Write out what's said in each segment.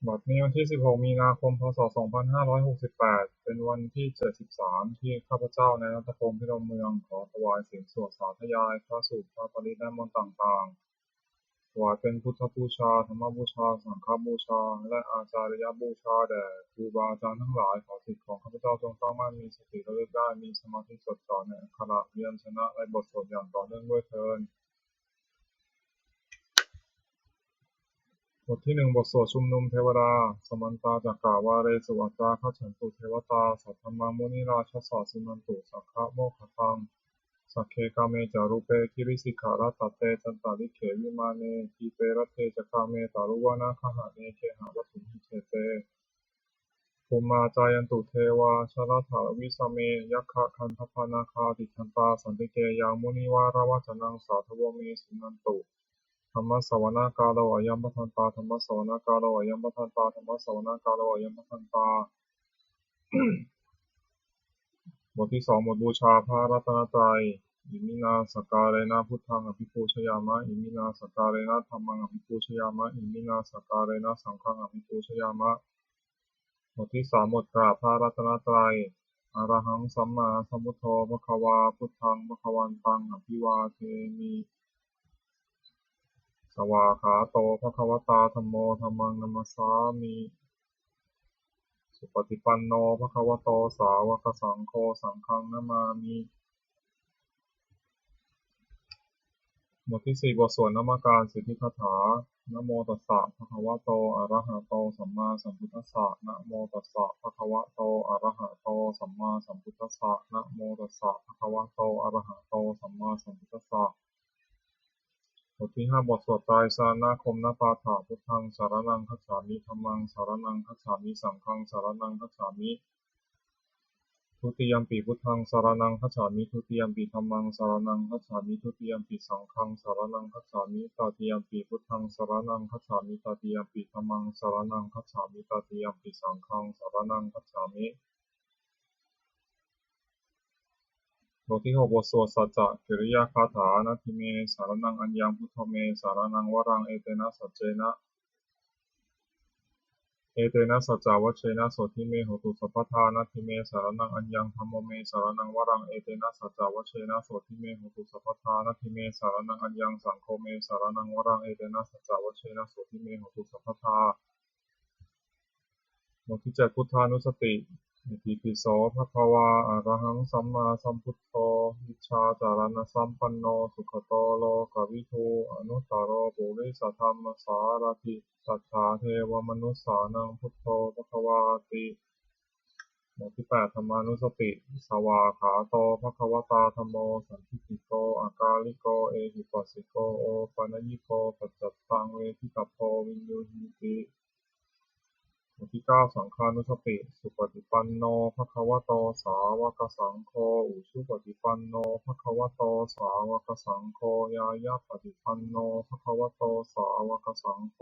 บัดนี้วันที่ 16 มีนาคม พ.ศ. 2568 เป็นวันที่ 73 ที่ข้าพเจ้า นายณัฐพงษ์ พิรมเมือง ขอถวายเสียงสวดสาธยายพระสูตรพระปริตรและมนต์ต่างๆถวายเป็นพุทธบูชา ธรรมบูชา สังฆบูชา และอาจาริยบูชาแด่ครูบาอาจารย์ทั้งหลาย ขอจิตของข้าพเจ้าจงตั้งมั่น มีสติระลึกได้ มีสมาธิจดจ่อในอักขระพยัญชนะและบทสวดอย่างต่อเนื่องด้วยเทอญบทที่ 1 บทสวดชุมนุมเทวดา สมันตาจักกาวาเรสุอัตตาคัจฉันตุเทวตา สัทธัมมามุนิราชสสะสิมันตุสักขะโมคคัตัง สักเคกาเมจารุเปคิริสิกขารัตตเตจันตาลิเขวิมาเนทีเปรัตเทจกาเมตารุวานาคหะเนเคหะวัตถุหิเชเตภูมาจายันตุเทวาชลถาวิสเมยัคคะคันธปนาคาติคันตาสันติเกยังมุนิวารวัจนังสาทโวเมสุนันตุธรรมสวนากาโลอยัมปทันตาธรรมสวนากาโลอยัมปทันตาธรรมสวนากาโลอยัมปทันตา บทที่ 2 บทบูชาพระรัตนตรัยอิมินาสการะนะพุทธังอภิปูชยามะอิมินาสการะนะธัมมังอภิปูชยามะอิมินาสการะนะสังฆังอภิปูชยามะบทที่ 3 บทกราบพระรัตนตรัยอะระหังสัมมาสัมพุทโธภควาพุทธังภควันตังอภิวาเทมิสวากขาโตภควตาธัมโมธัมมังนัมมัสสามิสุปฏิปันโนภควโตสาวกสังโฆสังฆังนะมามิบทที่ 4 บทสวดนมัการสิทธิคาถานะโมตัสสะภะคะวะโตอะระหะโตสัมมาสัมพุทธัสสะนะโมตัสสะภะคะวะโตอะระหะโตสัมมาสัมพุทธัสสะนะโมตัสสะภะคะวะโตอะระหะโตสัมมาสัมพุทธัสสะบทที่ 5 บทสวดไตรสรณคมนปาฐะพุทธังสรณังคัจฉามิธัมมังสรณังคัจฉามิสังฆังสรณังคัจฉามิทุติยัมปิพุทธังสรณังคัจฉามิทุติยัมปิธัมมังสรณังคัจฉามิทุติยัมปิสังฆังสรณังคัจฉามิตติยัมปิพุทธังสรณังคัจฉามิตติยัมปิธัมมังสรณังคัจฉามิตติยัมปิสังฆังสรณังคัจฉามิบทที่ 6 บทสวดสัจจะกิริยาคาถานาทิเมสารนังอัญญังพุทโธเมสารนังวรังเอเตนะสัจเจนะเอเตนะสัจจวัชเชนะโสทิเมโหตุสัพพทานาทิเมสารนังอัญญังธัมโมเมสารนังวรังเอเตนะสัจจวัชเชนะโสทิเมโหตุสัพพทานาทิเมสารนังอัญญังสังโฆเมสารนังวรังเอเตนะสัจจวัชเชนะโสทิเมโหตุสัพพทาบทที่ 7 พุทธานุสติอิติปิโสภควาอะระหังสัมมาสัมพุทโธวิชชาจารณสัมปันโนสุขโตโลกวิทูอนุตตโรปุริสธรรมสารถิสัทธาเทวมนุสสานังพุทโธภควาติบทที่ 8 ธรรมานุสติสวากขาโตภควตาธัมโมสันทิฏฐิโกอากาลิโกเอหิปัสสิโกโอปัญญิโกปัจจัตตังเวทิตาโพวินยูหิติบทที่ 9 สังฆานุสติสุปฏิปันโนภควโตสาวกสังโฆอุชุปฏิปันโนภควโตสาวกสังโฆยายาปฏิปันโนภควโตสาวกสังโฆ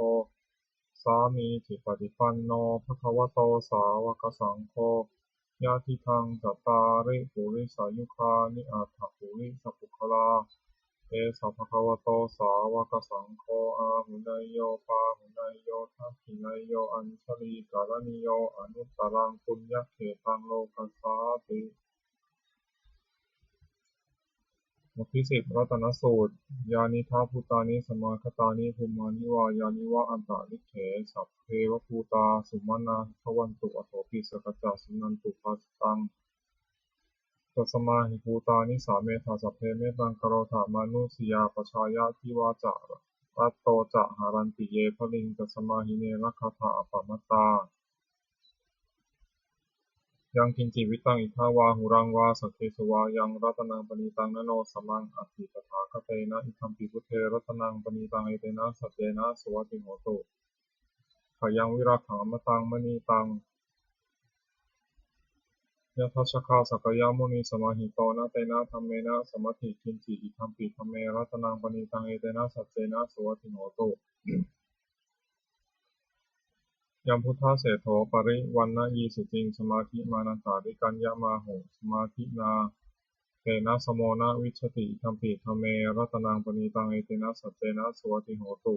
สามีจิปฏิปันโนภควโตสาวกสังโฆญาติทังจัตตาริปุริสายุคานิอัตถปุริสปุคลาเอสะภะคะวะโตสาวกสังโฆอาหุเนยโยปาหุเนยโยทักขิเนยโยอัญชลีกาลนิโยอนุตตรังปุญญเขตังโลกัสสาติบทที่ 10 รัตนสูตรยานิทัพพุตานิสมาคตานิภูมานิวายานิวะอันตะลิเขสัพเพวภูตาสุมาณาทวันตุอโถปิสกัจจสุนันตุปัสตังตัสมาหิภูตานิสาเมธาสัพเพเมตังกโรธามานุสยาปชายาทิวาจารัตโตจะหารันติเยภลิงตัสมาหิเนรัคถาอปปมัตตายังกินจิวิตังอิทาวาหุรังวาสักเคสวายังรัตนังปณิตังนโนสมังอภิตถาคเตนะอิทัมปิพุทเทรัตนังปณิตังเอเตนะสัจเจนะสวัสติโหตุขยังวิราขังอมตังมณีตังยะทัชคาสักยามุนีสมาหิโตนะเตนะธัมเมนะสมัตถิกินจิอิทัมปิธัมเมรัตนังปณิตังเอเตนะสัจเจนะสวัสติโหตุยัมพุทธเสโถปริวันนะยีสุจิงสมาธิมานันตาริกัญญมาโหสมาธินาเตนะสโมนะวิชชติอิทัมปิธัมเมรัตนังปณิตังเอเตนะสัจเจนะสวัสติโหตุ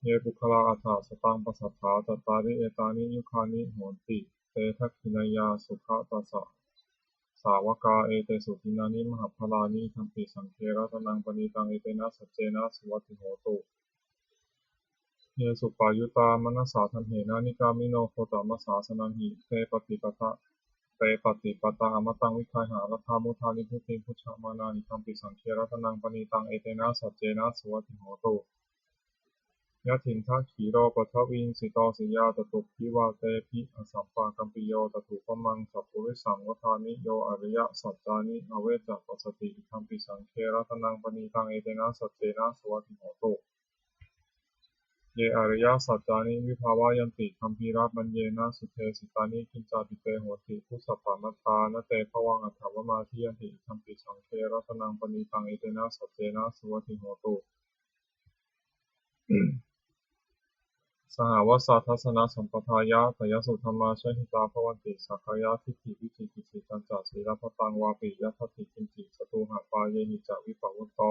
เยบุคลาอัฏฐสตังปัสสัทธาจัตตาริเอตานิยุคานิโหนติเตทักขินายาสุขตัสสะสาวกาเอเตสุทินานิมหพลานิคัมปิสังเครัตนังปณิตังเอเตนะสัจเจนะสุวัติโหตุเยสุปายุตามนัสสาทันเหนะนิกามิโนโคตมัสสาสนันหิเตปฏิปทะเตปฏิปตาอมตังวิคัยหารัฐามุทานิพุติพุชฌามานานิคัมปิสังเครัตนังปณิตังเอเตนะสัจเจนะสุวัติโหตุยะถินทัคขีโรปัทวิงสิโตสิยาตตุพิวาเตภิอสัมปากัมปิโยตตุปมังสัพพุริสังวทานิโยอริยสัจจานิอเวจจปัสสติอิทัมปิสังเครัตนังปณิตังเอเตนะสัจเจนะสุวัติโหตุเยอริยสัจจานิวิภาวายันติคัมภีระมัญเยนะสุเทสิตานิกินจาปิเตโหติพุสสะปามัตตานเตภวังอัฏฐวมาทิยันติอิทัมปิสังเครัตนังปณิตังเอเตนะสัจเจนะสุวัติโหตุสหวสาทัสสนสัมปทายะตยสุธรรมาชหิตาภวันติสักขายะทิฏฐิวิจิกิจฉิจันจศีลพัตตังวาปิยัตถิกินจิสตุหะปาเยหิจาวิปัวโต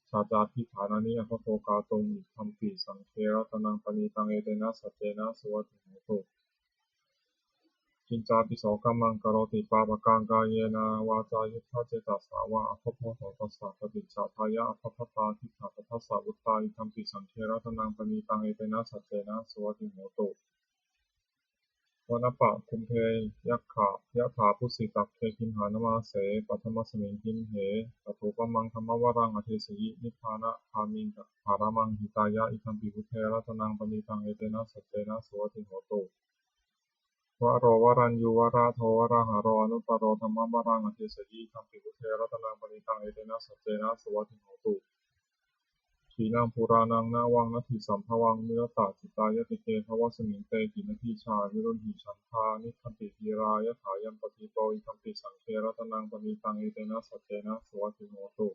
ชาจาทิฐานานิอภโภกาตุงธัมปิสังเครัตนังปณิตังเอเตนะสัจเจนะสุวัติโหตุจินจาปิโสกัมมังกโรติปาปะกังกายเยนะวาจายุทธาเจตสาวะอภโพโสตัสสะปฏิจจทายะอภพตาทิฏฐาทัสสะวุตตาอิธัมปิสังเครัตนังปณิตังเอเตนะสัจเจนะสุวัติโหตุวนปะคุมเพยัคขะยะถาพุสิตักเคคิมหานมาเสปัทมสมิงคิมเหตถุปมังธรรมวรังอเทสยินิพพานะคามิงภารามังหิตายะอิทัมปิพุทเทรัตนังปณิตังเอเตนะสัจเจนะสุวัติโหตุวโรวรัญญูวราโทวราหาโรอนุตตโรธรรมวรังอเทสยิทัมปิพุทเทรัตนังปณิตังเอเตนะสัจเจนะสุวัติโหตุขีนังปุรานังนาวังนัตถิสัมภวังมิรตาจิตายติเกภวสมิงเตกินทีชาวิรุณหิฉันทานิคันติทีรายถายัมปฏิโตอิคัมปิสังเครัตนังปณิตังเอเตนะสัจเจนะสวัสดิโหตุ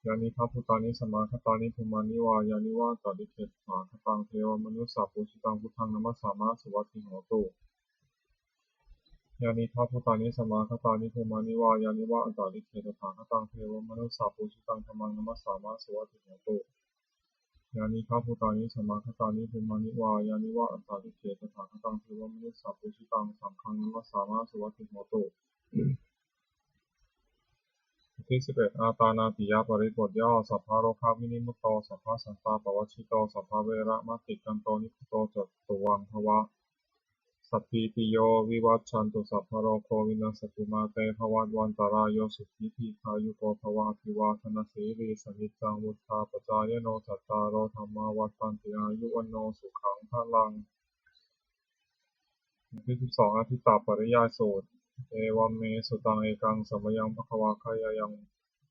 ยานิทัพพุตานิสมาคตานิภูมานิวายานิวาตาดิเขถาคตังเทวมนุสสาปุชิตังพุทธังนัมสสามาสวัสดิโหตุยานิทัพพุตานิสมาคตานิภูมานิวายานิวาตาดิเขถาคตังเทวมนุสสาปุชิตังธัมมังนัมสสามาสวัสดิโหตุยานิทัพพุตานิสมาคตานิภูมานิวายานิวะอัตตาดิเขตถาคตังเทวมนุสสาปุชิตังสังฆังนัมสสามาสุวัตติโหตุที่11อาตานาติยาปริบทย่อสัพพะโรคาวินิมุตโตสัพพะสันตาปวัชชิโตสัพพะเวระมะติกันโตนิพุโตจตุวังภวะสัพพิติโยวิวัชชันตุสัพพะโรโควินาศตุมาเตภวัตวันตรายโยสุขีทีคายุโกภวะภิวาทนาสีรีสนิจจังวุฒาปจายโนจัตตารโอธรรมาวัฏฏันติอายุวันโนสุขังพลังที่12อธิตาปริยายสูตรเอวัมเมสุตังเอกังสมยังภควาคายายัง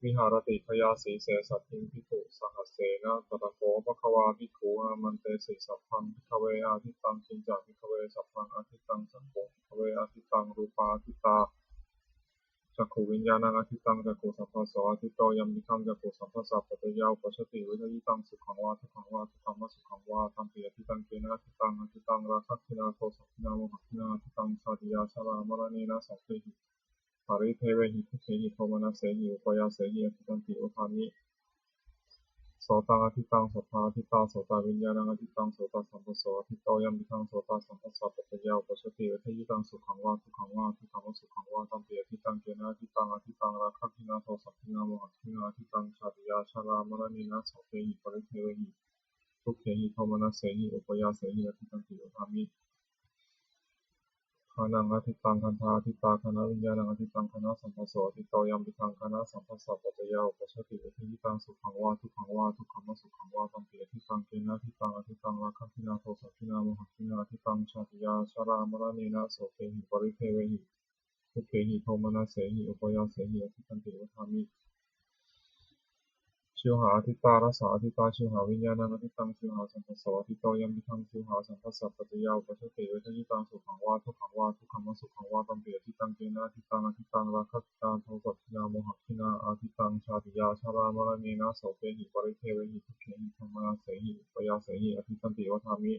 วิหารติพยาสีเสสัตถิงภิกขุสหัสเสนะตถะโกภควาภิกขุอามันเตสิสัพพังภิกขเวอาทิตังคินจาภิกขเวสัพพังอาทิตังสังโฆภิกขเวอาทิตังรูปาทิตาจักขุวิญญาณังอาทิตังจักขุสัพพะโสอาทิตโตยัมมิคังจักขุสัพพะสัพพะยาอุปชติวิทยิตังสุขังวาทุกขังวาทุกขมสุขังวาตัมปิอทิตังเกนะอทิตังอทิตังราคะคินาโทสัพพินาโมหคินาอทิตังชาติยาชรามรณีนาสัพเพหิปาริเทเวหิทุเขหิโทมนัสเสหิอุปยาเสหิอทิตังติอุทามิโสตังอทิตังสัทธาอทิตาโสตวิญญาณังอทิตังโสตสัมปโสอทิโตยัมปิทังโสตสัมปสัพพะยาอุปชติวิทยิตังสุขังวาทุกขังวาทุกขมสุขังวาตัมปิอทิตังเกนะอทิตังอทิตังราคะคินาโทสัพพินาโมหคินาอทิตังชาติยาชรามรณีนาสัพเพหิปริเทเวหิทุกเขหิโทมนัสเสหิอุปยาเสหิอทิตังติอุทามิขานังอทิตังคันธาอทิตาคณะวิญญาณังอทิตังคณะสัมปโสอทิโตยัมปิทังคณะสัมปสัพพะยาอุปชติวิทยิตังสุขังวาทุกขังวาทุกขมสุขังวาตัมปิอทิตังเกนะอทิตังอทิตังราคะคินาโทสัพพินาโมหคินาอทิตังชาติยาชรามรณีนาโสเภหิปริเทเวหิทุกเขหิโทมนัสเสหิอุปยาเสหิอทิตังติอุทามิชิวหาอทิตารัสสาอทิตาชิวหาวิญญาณังอทิตังชิวหาสัมปโสอทิโตยัมปิทังชิวหาสัมปสัพพะยาอุปชติเวทยิตังสุขังวาทุกขังวาทุกขมสุขังวาตัมเปียทิตังเกนะทิตังอทิตังราคะติตาโทสัพพินาโมหคินาอาทิตังชาติยาชารามรณีนาโสเภหิปริเทเวหิทุกเขหิธรรมนาเสหิปยาเสหิอทิตันติวทามิ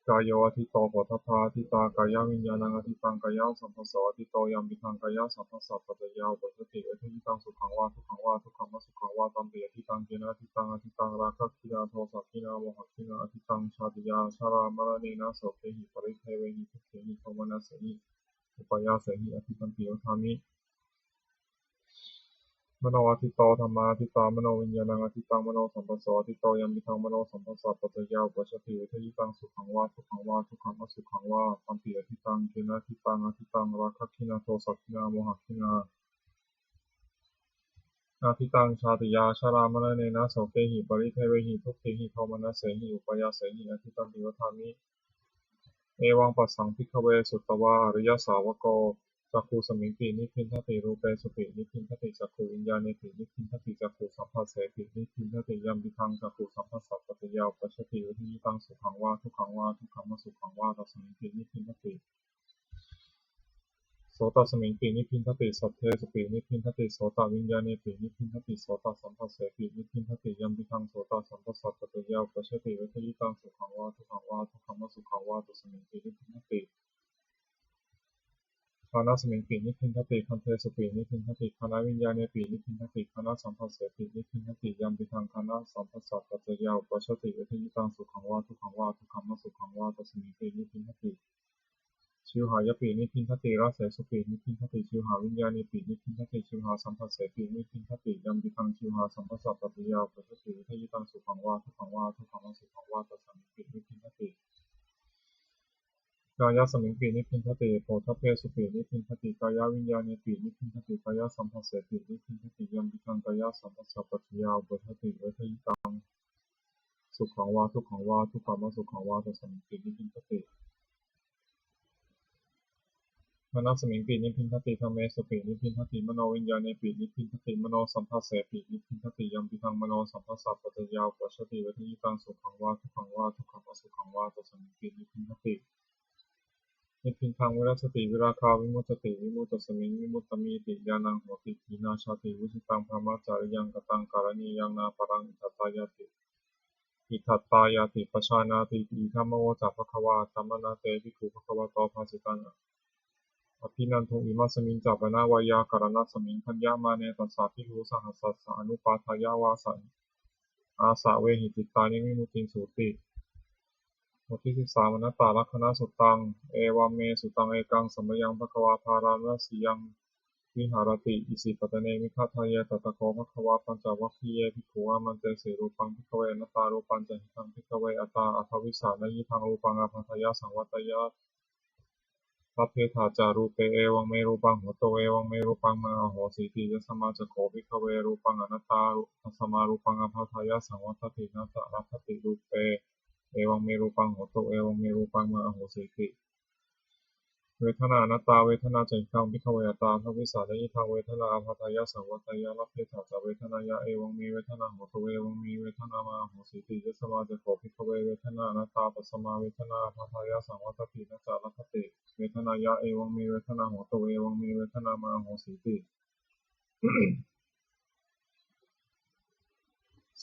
กายโยอธิโตโผฏฐัพพะอธิตากายวิญญาณังอธิตังกายสัมปัสสะอธิโตยัมปิทังกายสัมปัสสะปัจจยาอุปสติเวทยิตังสุขังวาทุกขังวาทุกขมสุขังวาตัมปิอธิตังเกนะอธิตังราคะคินาโทสักขินาโมหคินาอธิตังชาติยาชารามรณะนะโสเภหิปริเทเวหิทุกเขหิโทมนัสสหิอุปยาเสหิอธิตังปิโยธามิมโนอธิโตธรรมาธิตามโนวิญญาณังอธิตังมโนสัมปัสสะอธิโตยัมปิทังมโนสัมปัสสะปัจจยาอุปสติเวทยิตังสุขังวาทุกขังวาทุกขมสุขังวาตัมปิอธิตังเกนะอธิตังราคะคินาโทสักขินาโมหคินาอธิตังชาติยาชรามรณะนะโสเภหิปริเทเวหิทุกเขหิโทมนัสเสหิอุปยาเสหิอธิตังปิโยธามิเอวังปัสสังภิกขเวสุตตวาอริยสาวโกจักขุสมิงตินิพพินทติรูเปสุตินิพพินทติจักขุวิญญาณตินิพพินทติจักขุสัมผัสเสตินิพพินทติยัมปิทังจักขุสัมผัสสัพพะยาปัสสติวิธิตังสุขังวาทุกขังวาทุกขมสุขังวาตัสมิงตินิพพินทติโสตสมิงปินิพพินทติสัทเทสุปินิพพินทติโสตวิญญาณปินิพพินทติโสตสัมผัสเสตินิพพินทติยัมปิทังโสตสัมผัสสัพพะยาปัสสติวิธิตังสุขังวาทุกขังวาทุกขมสุขังวาตัสมิงตินิพพินทติคานาสมิงปินิพพินทติคันเทสุปินิพพินทติคานาวิญญาณปินิพพินทติคานาสัมผัสเสตินิพพินทติยัมปิทังคานาสัมผัสสัพพะยาปัสสติวิธิตังสุขังวาทุกขังวาทุกขมสุขังวาตัสมิงตินิพพินทติชิวหายปีนิพพินทติราเสสุปีนิพพินทติชิวหาวิญญาณีปีนิพพินทติชิวหาสัมผัสเสปีนิพพินทติยัมปิทังชิวหาสัมผัสสัพพะยาปัสสติวิทยิตังสุขังวาทุกขังวาทุกขมสุขังวาตัสสมิงปินิพพินทติกายสมิงปินิพพินทติโพธเพสุปีนิพพินทติกายวิญญาณีปีนิพพินทติกายสัมผัสเสปีนิพพินทติยัมปิทังกายสัมผัสสัพพะยาปัสสติวิทยิตังสุขังวาทุกขังวาทุกขมสุขังวาตัสสมิงปินิพพินทติมนัสสมิงปินิพพินทติธัมเมสุปินิพพินทติมโนวิญญาณปินิพพินทติมโนสัมผัสเสปินิพพินทติยัมปิทังมโนสัมผัสสัพพะยาอุปัสสติวิทิตังสุขังวาทุกขังวาทุกขมสุขังวาตัสสมิงปินิพพินทตินิพพินทังวิรัสสติวิราคาวิมุตติวิมุตตสมิงวิมุตตมีติญาณังโหติทีนาชาติวิชิตังพรหมจาริยังกตังการณียังนาปรังอิทัตตายาติอิทัตตายาติปชานาติอิธัมโมจัพพะคะวาธัมมนาเตภิกขุภควโตภาสิตังอภินันทุอิมัสสมิงจัปนาวายาการณัสสมิงคัญญามาเนตัสสะภิกขุสหัสสะอนุปาทายาวาสันอาสาเวหิจิตตานิวิมุตติสูติบทที่13อนัตตลักขณสุตตังเอวามเมสุตังเอกังสัมมยังภควาภารานสียังวิหารติอิสิปตเนมิฆาทายตตะโกภควาปัญจวัคคีเยภิกขุอามันเตเสรูปังภิกขเวอนัตตารูปัญจหิตังภิกขเวอัตตาอัทวิสานยิทังรูปังอภัทยาสังวัตยาทัพเพธาจารูเปเอวังเมรูปังโหโตเอวังเมรูปังมาโหสีติยสมาจโขภิกขเวรูปังอนัตตาตัสมารูปังอภัทายาสังวัตตินัตตะรัตติรูเปเอวังเมรูปังโหโตเอวังเมรูปังมาโหสีติเวทนาอนัตตาเวทนาจันทังภิกขเวอัตตาทัพวิสารยิทังเวทนาอภัทายาสังวัตยาลัพเพธาจาเวทนายาเอวังเมเวทนาโหโตเอวังเมเวทนามาโหสีติยสมาจโขภิกขเวเวทนาอนัตตาตัสมาเวทนาอภัทายาสังวัตตินัตตะรัตติเวทนายะเอวังเมเวทนาโหโตเอวังเมเวทนามาโหสีติ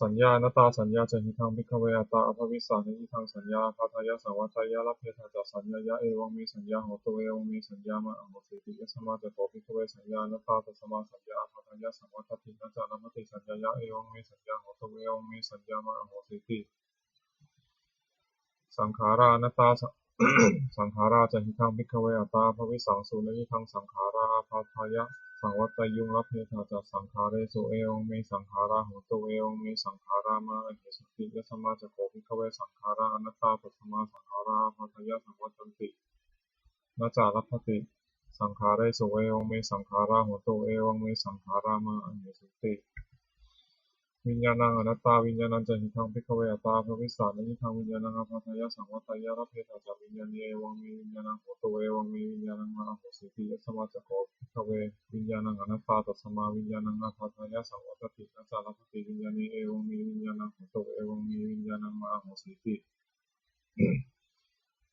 สัญญาณตาสัญญาจะหิทังภิกขเวอัตตาอภวิสานิทังสัญญาภัทายาสังวัตยาลัพเพธาจาสัญญายะเอวังมีสัญญาโหตเอวังมีสัญญามาอโหสิติยสมาจะโตภิกขเวสัญญาณตาตัสมาสัญญาภัทายาสังวัตตินัจจานัมติสัญญายะเอวังมีสัญญาโหตเอวังมีสัญญามาอโหสิติสังขารานัตตาสังขาราจะหิทังภิกขเวอัตตาภวิสังสุนิทังสังขาราภัทายะสังวัตยุงลัพเพธาจาสังขาเรสุเอวังมีสังขาราโหตเอวังมีสังขารามาอเหสุติยสมาจะโขภิกขเวสังขาราอนัตตาปัสมาสังขาราภัทายะสังวัตันตินาจารัพพติสังขาเรสุเอวังมีสังขาราโหตเอวังมีสังขารามาอเหสุติวิญญาณังอนัตตาวิญญาณังจะหิทังภิกขเวอัตตาภวิสารนิทังวิญญาณังอภัทายะสังวัตยะรัพเพธาจาวิญญาณีเอวังมีวิญญาณังโหตเอวังมีวิญญาณังมาโหสิติยสมาจะโขภิกขเววิญญาณังอนัตตาตัสมาวิญญาณังอภัทายะสังวัตตินัจจารัพพติวิญญาณีเอวังมีวิญญาณังโหตเอวังมีวิญญาณังมาโหสิติ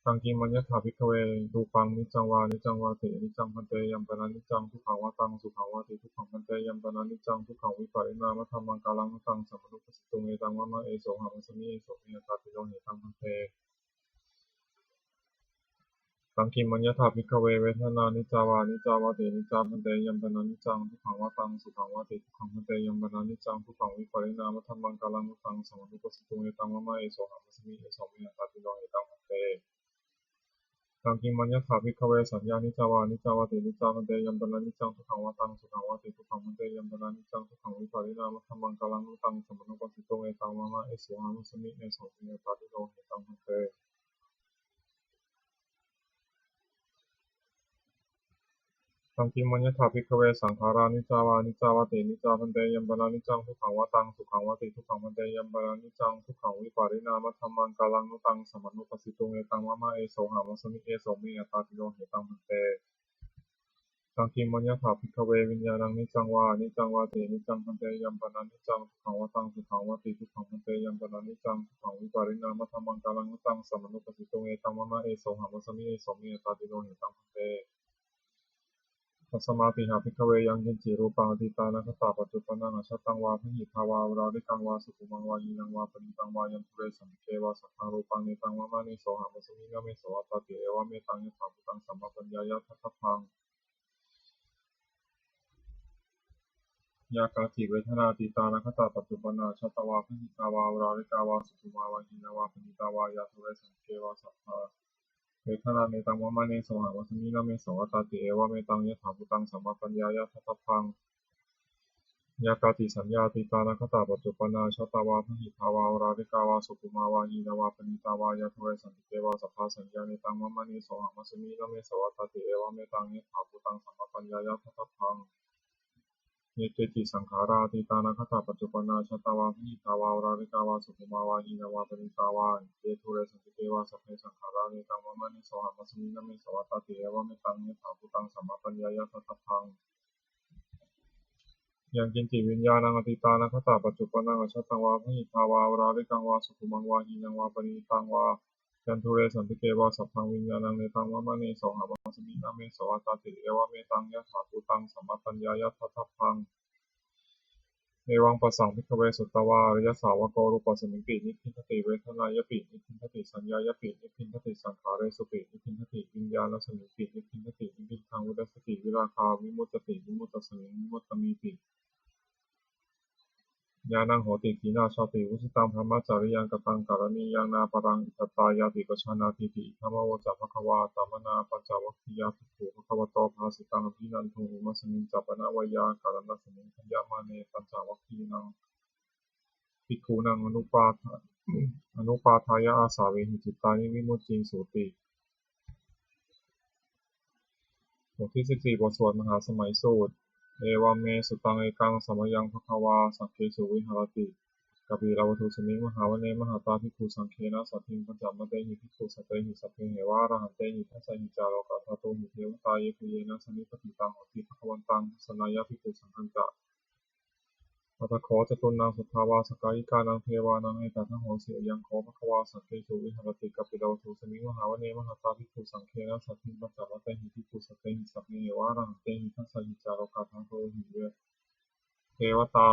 ตังกิมัญญถาภิกขเวรูปังนิจจังวานิจจังวาติอนิจจังพันเตยัมปนานิจจังทุกขังวาตังสุขังวาติทุกขังพันเตยัมปนานิจจังทุกขังวิปัสสนามะธัมมังกาลังมะตังสัมมนุปัสสิตุเมตังวะมะเอโสหะมัสสมิเอโสเมตาปิโลเหตังพันเต ตังกิมัญญถาภิกขเวเวทนานิจจาวานิจจาวาเตนิจจาพันเตยัมปนานิจจังทุกขังวาตังสุขังวาเตทุกขังพันเตยัมปนานิจจังทุกขังวิปริณามธรรมังกาลังมุตังสมุนุปสิตุเอตังมะมะเอโสหังมัสมิเอโสมิยตาติโลเอตังพันเตตังกิมัญญถาภิกขเวสัญญานิจจาวานิจจาวาเตนิจจาพันเตยัมปนานิจจังทุกขังวาตังสุขังวาเตทุกขังพันเตยัมปนานิจจังทุกขังวิปริณามธรรมังกาลังมุตังสมุนุปสิตุเอตังมะมะเอโสหังมัสมิเอโสมิยตาติโลเอตังพันเตตังกิมัญญถาภิกขเวสังขารานิจจาวานิจจาวาเตนิจจาพันเตยัมปนานิจจังทุกขังวาตังสุขังวาติทุกขังพันเตยัมปนานิจจังทุกขังวิปาริณามธรรมังกาลังนุตังสมนุปสิตุเอตังมะมะเอโสหามัสมิเอโสมิยตาติโลเหตังพันเตตังกิมัญญถาภิกขเววิญญาณังนิจจังวานิจจังวาเตนิจจังพันเตยัมปนานิจจังทุกขังวาตังสุขังวาติทุกขังพันเตยัมปนานิจจังทุกขังวิปาริณามธรรมังกาลังนุตังสมนุปสิตุเอตังมะมะเอโสหามัสมิเอโสมิยตาติโลเหตังพันเตตัสมาติหาภิกขเวยังกินจิรูปังอธิตานัคตาปัจจุปนังอชตังวาพิหิทาวาวราลิกังวาสุขุมังวายีนังวาปณิตังวายันทุเรสัมภิเกวาสัทธังรูปังเนตังวะมะเนโสหามัสมินะเมโสอัตตติเอวะเมตังยถาภูตังสัมมาปัญญายะทัตถะพังยากาติเวทนาติตานัคตาปัจจุปนังอชตวาพิหิทาวาวราลิกาวาสุขุมาวายีนังวาปณิตาวายาทุเรสัมภิเกวาสัทธาเวทนาเนตังวะมะเนโสหามัสมินะเมโสอัตตติเอวะเมตังยถาภูตังสัมมาปัญญายะทัตถะพังยากาติสัญญาติตานัคตาปัจจุปนาชตวาพิหิทาวาวราลิกาวาสุขุมาวายีนวาปณิตาวายาทุเรสันติเกวาสัพพะสัญญานิตังมะมะนีโสหังมัสมินะเมสวัตติเอวะเมตังเนถาภูตังสัมมาปัญญายะทัตถะพังเยเกติสังขาราติตานัคตาปัจจุปนาชตวาพิหิทาวาวราลิกาวาสุขุมาวายีนวาปณิตาวาเยทุเรสันติเกวาสัพเพสังขารานิตังมะมะนีโสหังมัสมินะเมสวัตติเอวะเมตังเนถาภูตังสัมมาปัญญายะทัตถะพังยังกินจิวิญญาณังอติตานัคตาปัจจุปนังอชตังวาพิหิทาวาวราลิกังวาสุขุมังวาหีนังวาปณิตังวาจันทุเรสันติเกวาสัพพังวิญญาณังเนตังวะมะเนโสหะมัสมินะเมโสอัตตติเอวะเมตังยะถาภูตังสัมมาปัญญายะทัตถะพังเอวังปัสสังภิกขเวสุตตวาอริยสาวกรูปัสสมิงปินิพพินทติเวทนายปินิพพินทติสัญญายปินิพพินทติสังขาเรสุปินิพพินทติวิญญาณสมิงปินิพพินทตินิพพิทังวิรัสสติวิราคาวิมุตติวิมุตตสมิงวิมุตตมีติญาณังโหติขีนาชาติวุสิตังพรหมจาริยังกตังการณียังนาปรังอิตตายาติปชานาทิฏฐิธรรมวจาภควาตามนาปัญจวัคคียาภิกขุภควโตภาสิตังอภินันทุมัสมิงจัปนาวายาการณสมิงทัญญามาเนปัญจวัคคีนังภิกขุนังอนุปาทายะอาสาเวหิจิตานิวิมุตติงสุติบทที่14บทสวดมหาสมัยสูตรเอวาเมสุตังเอกังสมยังภควาสักเคสุวิหารติกัปปิลาวัตุสมิงมหาวเนมหาตาภิกขุสังเคนะสัตถิงปัญจมเตหิภิกขุสัตเตหิสัพเพเหวะอรหันเตหิทัสสะหิจาโลกัสสะโตหิเทวตาเยปุเยนะสมิปติตังโหติภควันตังสนายะภิกขุสังฆังจะอัตถะขอจตุรนังสุทธาวาสกายิกานังเทวานังเอกทังโหสิยังขอภควาสังเคสุวิหารติกัปปิลาวัตุสมิงมหาวเนมหาตาภิกขุสังเคนะสัตถิงปัญจมเตหิภิกขุสัตเตหิสัพเพเหวะอรหันเตหิทัสสะหิจาโลกัสสะโตหิเทวตา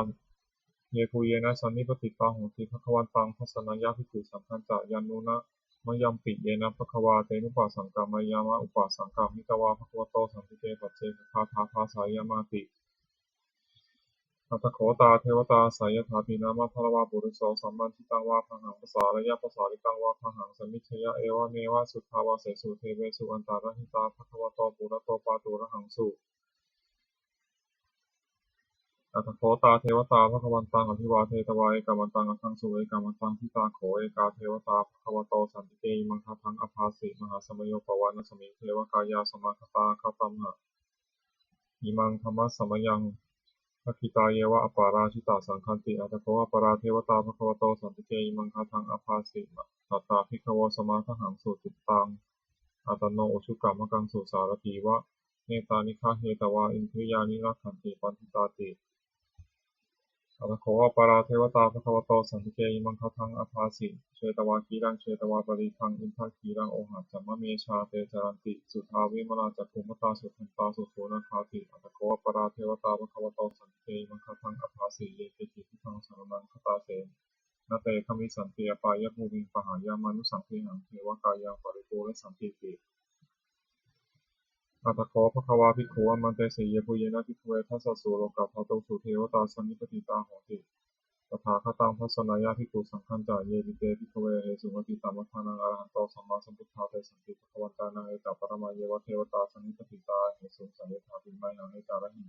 เยภูเยนะสันนิปติตาโหติภควันตังทัสสนายะภิกขุสังฆังจะยันนุนะมยัมปิเยนะภควาเตนุปัสสังกามายามะอุปัสสังกามิตวาภควโตสันติเตปัจเจกคาถาภาสายามาติอัตถโขตาเทวตาสายถาภินามะพระวาปุริโสสัมมันทิตังวาพังหังภาษาระยะภาษาลิตังวาพังหังสมิชยะเอวะเมวะสุทธาวาเสสุเทเวสุอันตารหิตาภควโตปุระโตปาตุระหังสุอัตถโขตาเทวตาภควันตังอภิวาเทตวาเอกามันตังอทังสุเอกามันตังทิตาโขเอกาเทวตาภควโตสันติเกอิมังคทังอภาสิมหาสมโยปวานสมิงเทวกายาสมาคตาคตัมหะอิมังธรรมะสมยังภคิตาเยวะอปาราชิตาสังคันติอัตถโขอปาราเทวตาภควโตสันติเกอิมังคทังอภาสิตัตตาภิกขวสมาทหังสุติตังอัตโนอุชุกามกังสุสารตีวะเนตานิฆาเหตวาอินทริยานิรักขันติปันติตาติอัตถโขอปาราเทวตาภควโตสันติเกอิมังคทังอภาสิเชตวาคีรังเชตวาปริทังอินทคีรังโอหัสสัมมะเมชาเตจรันติสุทาวิมนาจักขุมตาสุทันตาสุโสนาคาติอัตถโขอปาราเทวตาภควโตสันติเกอิมังคทังอภาสิเยเกจิทิทังสารนังคตาเสนาเตคมิสันติอปายภูมิปหายามานุสังเทหังเทวกายังปริโภและสันติติ อัตถโคภควาภิกขุอมันเตสีเยปุเยนะภิกขเวทัสสะสุโลกัสสะตุสุเทวตาสมิปติตาโหติตถาคตังทัสสนายาภิกขุสังฆัญจาเยปิเตภิกขเวเหสุมติตามัฏฐานังอรหันโตสัมมาสัมพุทธาเตสันติภควันตานังเอกปรมาเยวะเทวตาสมิปติตาเหสุสัยธาปิมัยหังเอการะหิ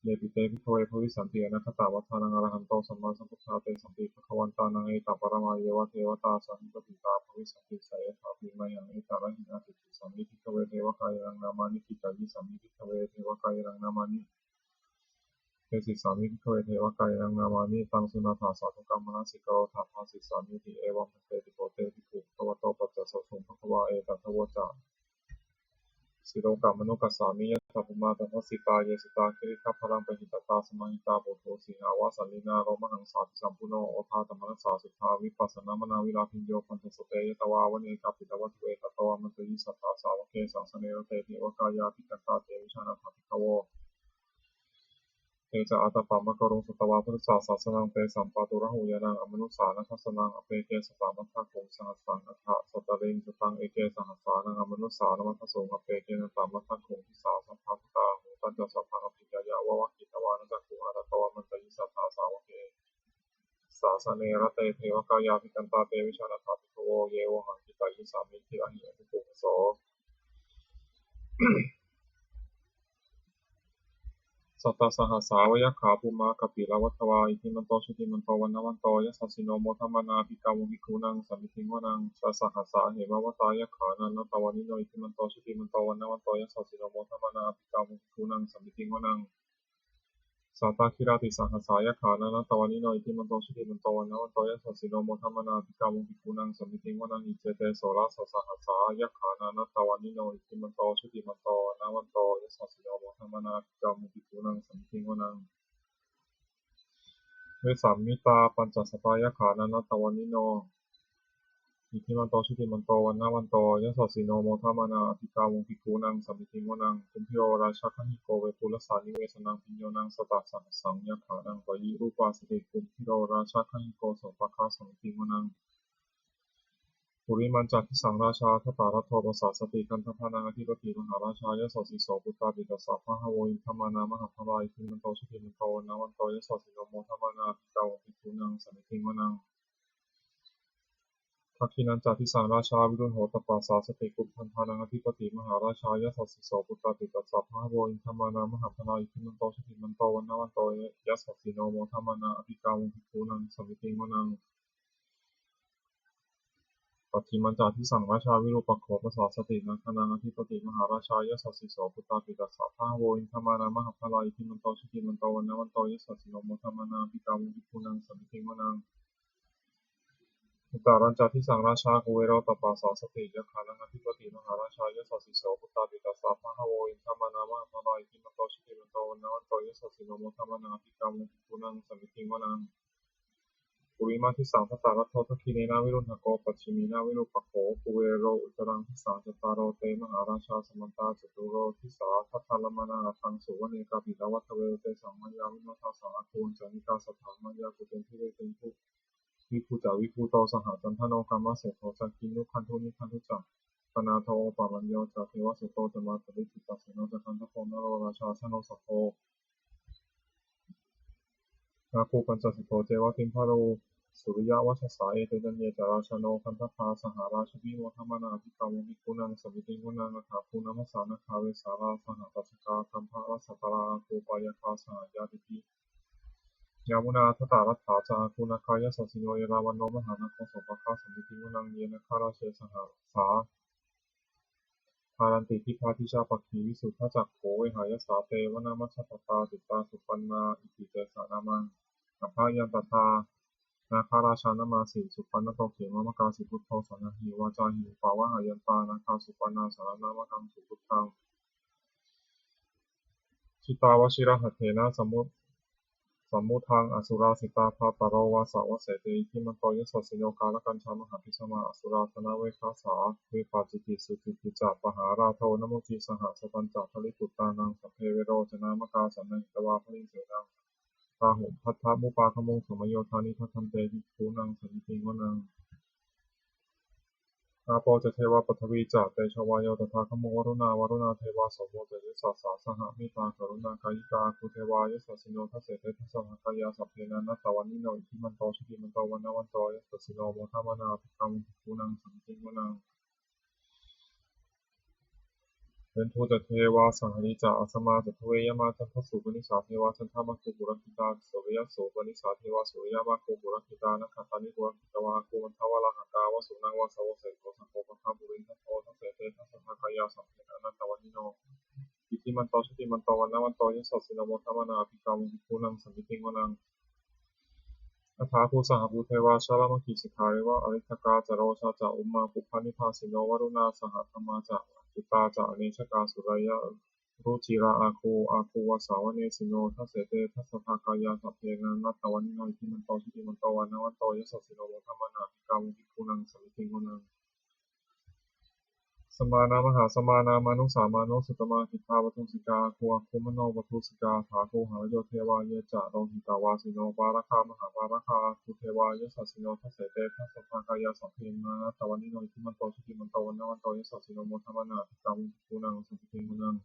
เยปิเตภิกขเวภวิสันติอนัคตามัฏฐานังอรหันโตสัมมาสัมพุทธาเตสันติภควันตานังเอกปรมาเยวะเทวตาสมิปติตาภวิสันติสัยธาปิมัยหังเอการะหิอาติติสัมมิภิกขเวเทวกายรังนามานิกิจายิสัมมิภิกขเวเทวกายรังนามานิเทสิสามิภิกขเวเทวกายรังนามานิตังสุนาถาสาธุกรรมมนสิกโรธาภาสิสามิติเอวัมเตติโกเตภิกขุภควโตปัจจสสุงภควาเอตัทโวจา สิโลกามนุกัสสามิยะถาภุมาตัสสิตาเยสิตาคิริขัพพลังปหิตตาสมัหิตาโพโธสีหาวาสันลินาโรมหังสาธิสัมปุโนโอภาตมนัสสาสุทธาวิปัสสนามนาวิลาภิญโยปัญจสเตยตวาวเนกาปิตวัตเวตตวามันตยิสัทธาสาวกเกสังสเนรเตเทวกายาภิกันตาเตวิชานาภาภิกขโวเตจะอัตตปามะกรุงสุตวาพุทธศาสนังเตสัมปาตุระหูยานังอมนุสานัสสนังอเปเกสสามัทธะโขสังสสังอัฏฐะสัตตะเรงสตังเอเกสังสานังอมนุสานมัทธะโสอเปเกนะตามัทธะโขทิสาสัพพะทุตาหูตัจจะสัพพังอภิญญายะวะวะกิตวานะจักขุอาตตวามันตยิสัทธาสาวกเกสาสเนระเตเทวกายาภิกันตาเตวิชานาภาภิกขโวเยวหังกิตายิสามิทิอหิอภิปุโส สัตตสหัสสาวยขาภูมากัปปิลวัตวาอิทิมันโตชุติมันโตวันนวันโตยสัสสิโนโมทัมมานาภิกาวุภิกขุนังสัมมิทิงวนังสหัสสาเหมวตายขานันนตวานิโนอิทิมันโตชุติมันโตวันนวันโตยสัสสิโนโมทัมมานาภิกาวุภิกขุนังสัมมิทิงวนังสัตตคิราติสหัสสายขานันนตวานิโนอิทิมันโตชุติมันโตวันนวันโตยสัสสิโนโมทัมมานาภิกาวุภิกขุนังสัมมิทิงวนังอิเจเตโสระสหัสสายขานันนตวานิโนอิทิมันโตชุติมันโตวันนวันโตยสัสสิโนโมทัมมานาภิกาวุภิกขุนังสัมมิทิงวนัง เวสัมมิตาปัญจสตายขานันตวันนิโนอิทิมันโตชุติมันโตวันนาวันโตยสสสิโนโมทามานาอภิกาวงภิกขุนังสัมมิทิงวนังคุมพิโรราชาคหิโกเวปุลสานิเวสนังพิญโยนังสตัสสะสังยขานังปยิรูปาสติคุมพิโรราชาคหิโกโสภคาสัมมิทิงวนังปุริมันจักขิสังราชาทตารัตโทปสาสติกันทพานังอธิปติมหาราชายสสสิโสปุตตาปิตสสะพะหะโวอินทมานามหาพลายทิมันโตชุติมันโตวันนาวันโตยสสสิโนโมทามานาอภิกาวงภิกขุนังสัมมิทิงวนัง ทักขินันจาทิสังราชาวิรุณโหตปัสสาสติกุมพันธานังอธิปติมหาราชายสัสสิโสปุตตาติตัสสะพะโวอินทมานามหาพลายทิมันโตชติมันโตวันนาวันโตยัสสสิโนโมทมานาอภิกาวุงภิกขุนังสมิติงวนังปัจฉิมันจาทิสังราชาวิรุปัคโขปสาสตินังคนังอธิปติมหาราชายสัสสิโสปุตตาติตัสสะพะโวอินทมานามหาพลายทิมันโตชติมันโตวันนาวันโตยัสสสิโนโมทมานาอภิกาวุงภิกขุนังสมิติงวนัง อุตารัญจทิสังราชากุเวโรตปาสาสติยะขานังอธิปติมหาราชายสัสสิโสปุตตาปิตาสาพะหะโวอินทมานามะพะลายทิมันโตชิติมันโตวันนาวันโตยสัสสิโนโมทัมมานาภิกามุขุนังสัมมิทิงวนังปุริมาทิสังทัตตารัตโททัคคีเนนาวิรุณหโกปัจฉิมีนาวิรุปโขกุเวโรอุตรังทิสังจตารโรเตมหาราชาสมันตาจตุโรทิสาทัตถลมานาทังสุวเนกาปิตาวัตเวเตสังมายาวิมัสสาอาคูณจานิกาสถามายากุเตนทิเวเตนทุ วิภูจาวิภูโตสหจันทโนกรรมเสโทจักขินุคันทุนิคันทุจักปนาโทปารัญโยจักเทวสุโตจมาตริจิตัสสโนจักันทโพนโรราชาชโนสัพโพนาคูปัญจสิโตเจวะติมพารูสุริยะวัชสาเอเตจันเยจาราชโนคันทคาสหราชวิโมทมนาภิกาวมิกุนังสมิติงุนังอัฏฐาภูนมัสสานาคาเวสาราสหปัสสกาคัมภะรัสสตราคูปายคาสหายาติปิยามุนาทตารัตถาจาคุณคายสัสสิโนเยราวันโนมหานาโคสภคาสมิติมุนังเยนะคาราเชสหาสาทารันติทิพาทิชาปักขีวิสุทธจักโขเวหายสาเตวนามัชฌปตาติตาสุปันนาอิติเตสานามังอภายันตตานาคาราชานามาสิสุปันนโตเขมมะกาสิพุทโธสังหิวาจาหิปาวะหายันตานาคาสุปันนาสารนามะกังสุพุทธังชิตาวชิระหัตเถนะสัมมุทังอสุราสิตาภาตโรวาสาวเสติทิมันโตยสสสิโนกาลกัญชามหาภิสมาอสุราธนาเวคาสาเวปาจิติสุจิติจาปหาราโทนโมจิสหสตัญจทลิปุตตานังสัพเพเวโรจนามกาสันนิตวาพลิงเสนังตาหุพัทธมุปาคมงสมโยธานิทัทันเตภิกขุนังสันติงวนัง อาโปจะเทวาปฐวีจะเตชะวายโยตถาคโมวรุณาวรุณาเทวาโสโมจะยสัสสะสหมิตากรุณากายิกาคุเทวายสัสสิโนทัสเสเตทัสสะภคายาสัพเพนะนัตตวันนิโนอิทิมันโตชุติมันโตวันนวันโตยสัสสิโนโมทัมนาภิกขามุขุนังสัมติงวนังเป็นทูตเทวาสังหริจาอัสมาจัตเวยมาจันทสุปนิสาเทวาจันทมัคคุบุรคิตาโสริยโสปนิสาเทวาโสริยมัคคุบุรคิตานัคขตานิบุรคิตวาคุมันทวารหักาวสุนังวาสาวเสโทสัพโพปะคาบุรินทโททัสเสเตทัสสะภคายาสัพเพนะนัตตวันนิโนอิทิมันโตชุติมันโตวันนวันโตยสัสสิโนโมทัมนาภิกขามุขุนังสัมมิติงวนังอัฏฐาภูสหภูเทวาชาลมกิสิกขาเรวะอริทกาจโรชาจะอุมมาปุพพานิพาสิโนวรุณาสหธรรมาจะจุตาจะอเนชกาสุรายะรุจิราอาคูวสาวเนสิโนทัสเสเตทัสสะภคายาสัพเพนะนัตตวันนิโนอิทิมันโตชุติมันโตวันนวันโตยสัสสิโนโมทัมนาภิกขามุขุนังสัมมิติงวนังสมานามหาสมานามานุสามานุสุตมาทิฏฐาวัตุสิกาคัวคุมโนวัตุสิกาถาโทหะโยเทวาเยจะโลหิตาวาสิโนปาราคามหาปาราคาคุเทวายสัสสิโนทัสเสเตทัสสะภคายาสัพเพนะตวันนิโนอิทิมันโตชุติมันโตวันนวันโตยสัสสิโนโมทัมนาภิกขามุขุนังสัมมิติงวนัง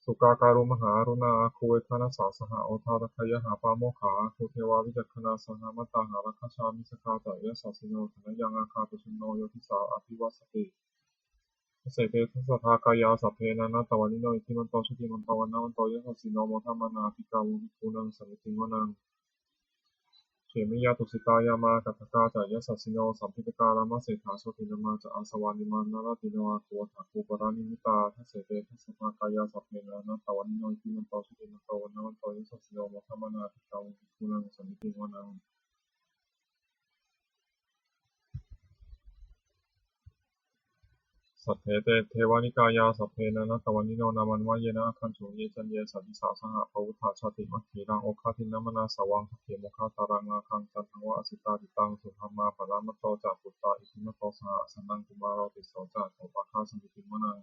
สุกาการุมหารุณาคุเวคานาสาสหโอทาตคยหาปาโมขาคุเทวาวิจักขณาสหมัตตาหารัคชามิสกาจะยสัสสิโนธนยังอาคาตุชินโนโยทิสาอภิวัสติเสเตทัสสะภคายาสัพเพนะนัตตวันนิโนอิทิมันโตชุติมันโตวันนวันโตยสัสสิโนโมทัมนาภิกขามุขุนังสัมมิติงวนังเขมิยาตุสิตายามากัตถกาจะยสัสสิโนสัมพิตการามะเศรษฐาโสตินามาจะอาสวานิมานารติโนอาโคถาคูปรานิมิตาทัสเสเตทัสสะภคายาสัพเพนะนัตตวันนิโนอิทิมันโตชุติมันโตวันนวันโตยสัสสิโนโมทัมนาภิกขามุขุนังสัมมิติงวนังสัพเพเตเทวานิกายาสัพเพนะนัตตวันนิโนนามันวะเยนะอัคคันโฉเยจันเยสัพพิสาสหะภวุฒาชาติมัคคีรังโอคาทินมนาสวังทะเขโมคาตารังอาคังจันทังวะอสิตาติตังสุธรรมาปรามตโตจากปุตตาอิทิมโตสหะสันนังกุมารโรติโสจักโสภคาสมิติมนัง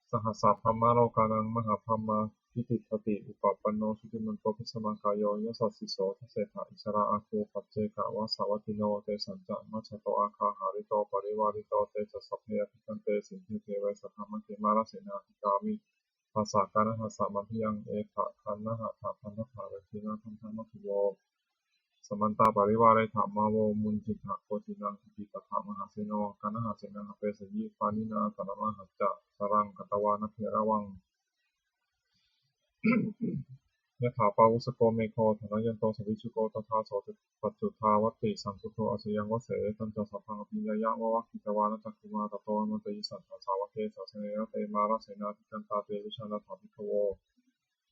สหัสสะพรหมโลกานังมหาพรหมทิฏฐิตติอุปปันโนสุติมันโตพิสมังกายโยยสัสสิโสทเสถะอิสระอาคูปัจเจกวะสาวัติโนเตสัญจะมัชโตอาคาหาริโตปริวาริโตเตจะสัพเพอภิคันเตสินทิเทเวสัทธมะเกมาลเสนาภิกามิภาษากานะหัสสะมัพยังเอขะคันนะหะถาพันธะเวทินาทันทัมมัคคิโวสมันตาปริวาเรถามาโวมุนจิตะโคตินังทิตถามหาเสโนกานะหาเสนังเปสยิปานินาตนะมหัจจะสรังกตวานะเพระวังยะถาปาวุสโกเมโคธนยันโตสวิชุโกตถาโสปัจจุทาวัตติสัมพุทโธอัสยังวเสตันจะสัพพังอภิญญายะวะวะกิตวานะจักขุมาตโตมันตยิสัทธาสาวะเกสาสเนนะเตมาราเสนาธิกันตาเตวิชานาถาภิกขโว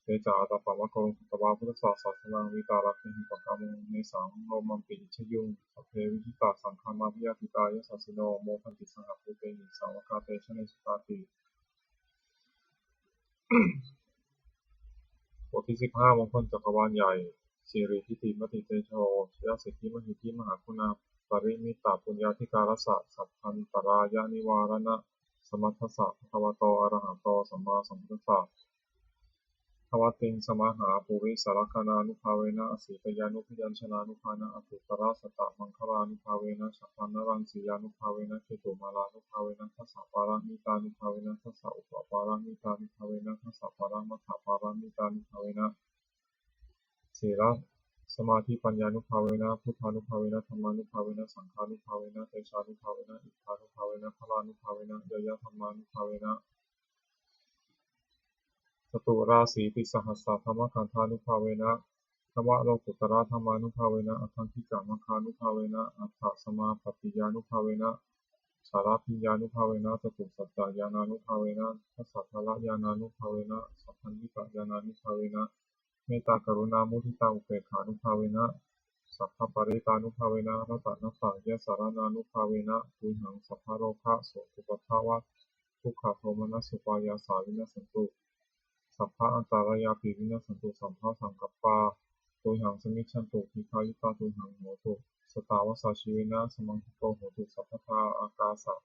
เตจาอัตตปะมะโกงตวาพุทธศาสสนังวิตารักขิหิปะกามุงเนสังโลมัมปิอิชยุงสัพเพวิจิตาสังฆามาพิยาติตายสัสสิโนโมทันติสังหภูเตหิสังวกาเตชะเนสุตาติบทที่15มงคลจักรวาลใหญ่สิริทิติมติเตโชยสิทธิมหิทธิมหาคุณาปริมิตาปุญญาธิการสะสัพพันตรายานิวารณะสมัทธสะภควโตอะระหะโตสัมมาสัมพุทธัสสะภวติงสมหาปุริสารคณานุภาเวนะอสีตยานุพยัญชนะนุภานะอตุตระสตะมังคลานุภาเวนะฉัพพนรังสียานุภาเวนะเขตุมาลานุภาเวนะทัสสะปารามิตานุภาเวนะทัสสะอุปปารามิตานุภาเวนะทัสสะปารามัคคปารามิตานุภาเวนะศีลสมาธิปัญญานุภาเวนะพุทธานุภาเวนะธรรมานุภาเวนะสังฆานุภาเวนะเตชานุภาเวนะอิทธานุภาเวนะพลานุภาเวนะยยะธรรมานุภาเวนะจตุราสีติสหัสสะธรรมขันธานุภาเวนะธรรมโลกุตระธรรมานุภาเวนะอัตถังคิกะมัคคานุภาเวนะอัตถสมาปฏิญานุภาเวนะสาราพิญญานุภาเวนะจตุสัจจญาณานุภาเวนะทัสสะทละญาณานุภาเวนะสัพพัญญิกะญาณานุภาเวนะเมตตากรุณามุทิตาอุเบกขานุภาเวนะสัพพปริตานุภาเวนะรัตนะสังยสารนานุภาเวนะตุยหังสัพพะโรคะโสตุปทาวะทุกขโทมนัสสุปายาสาวินัสสันตุสัพพะอันตรายาปิวินัสสันตุสัมภะสังกัปปาตุยหังสมิจฉันตุทิคายุตาตุยหังโหตุสตาวสาชีวินะสมังคิโตโหตุสัพพทาอากาสะ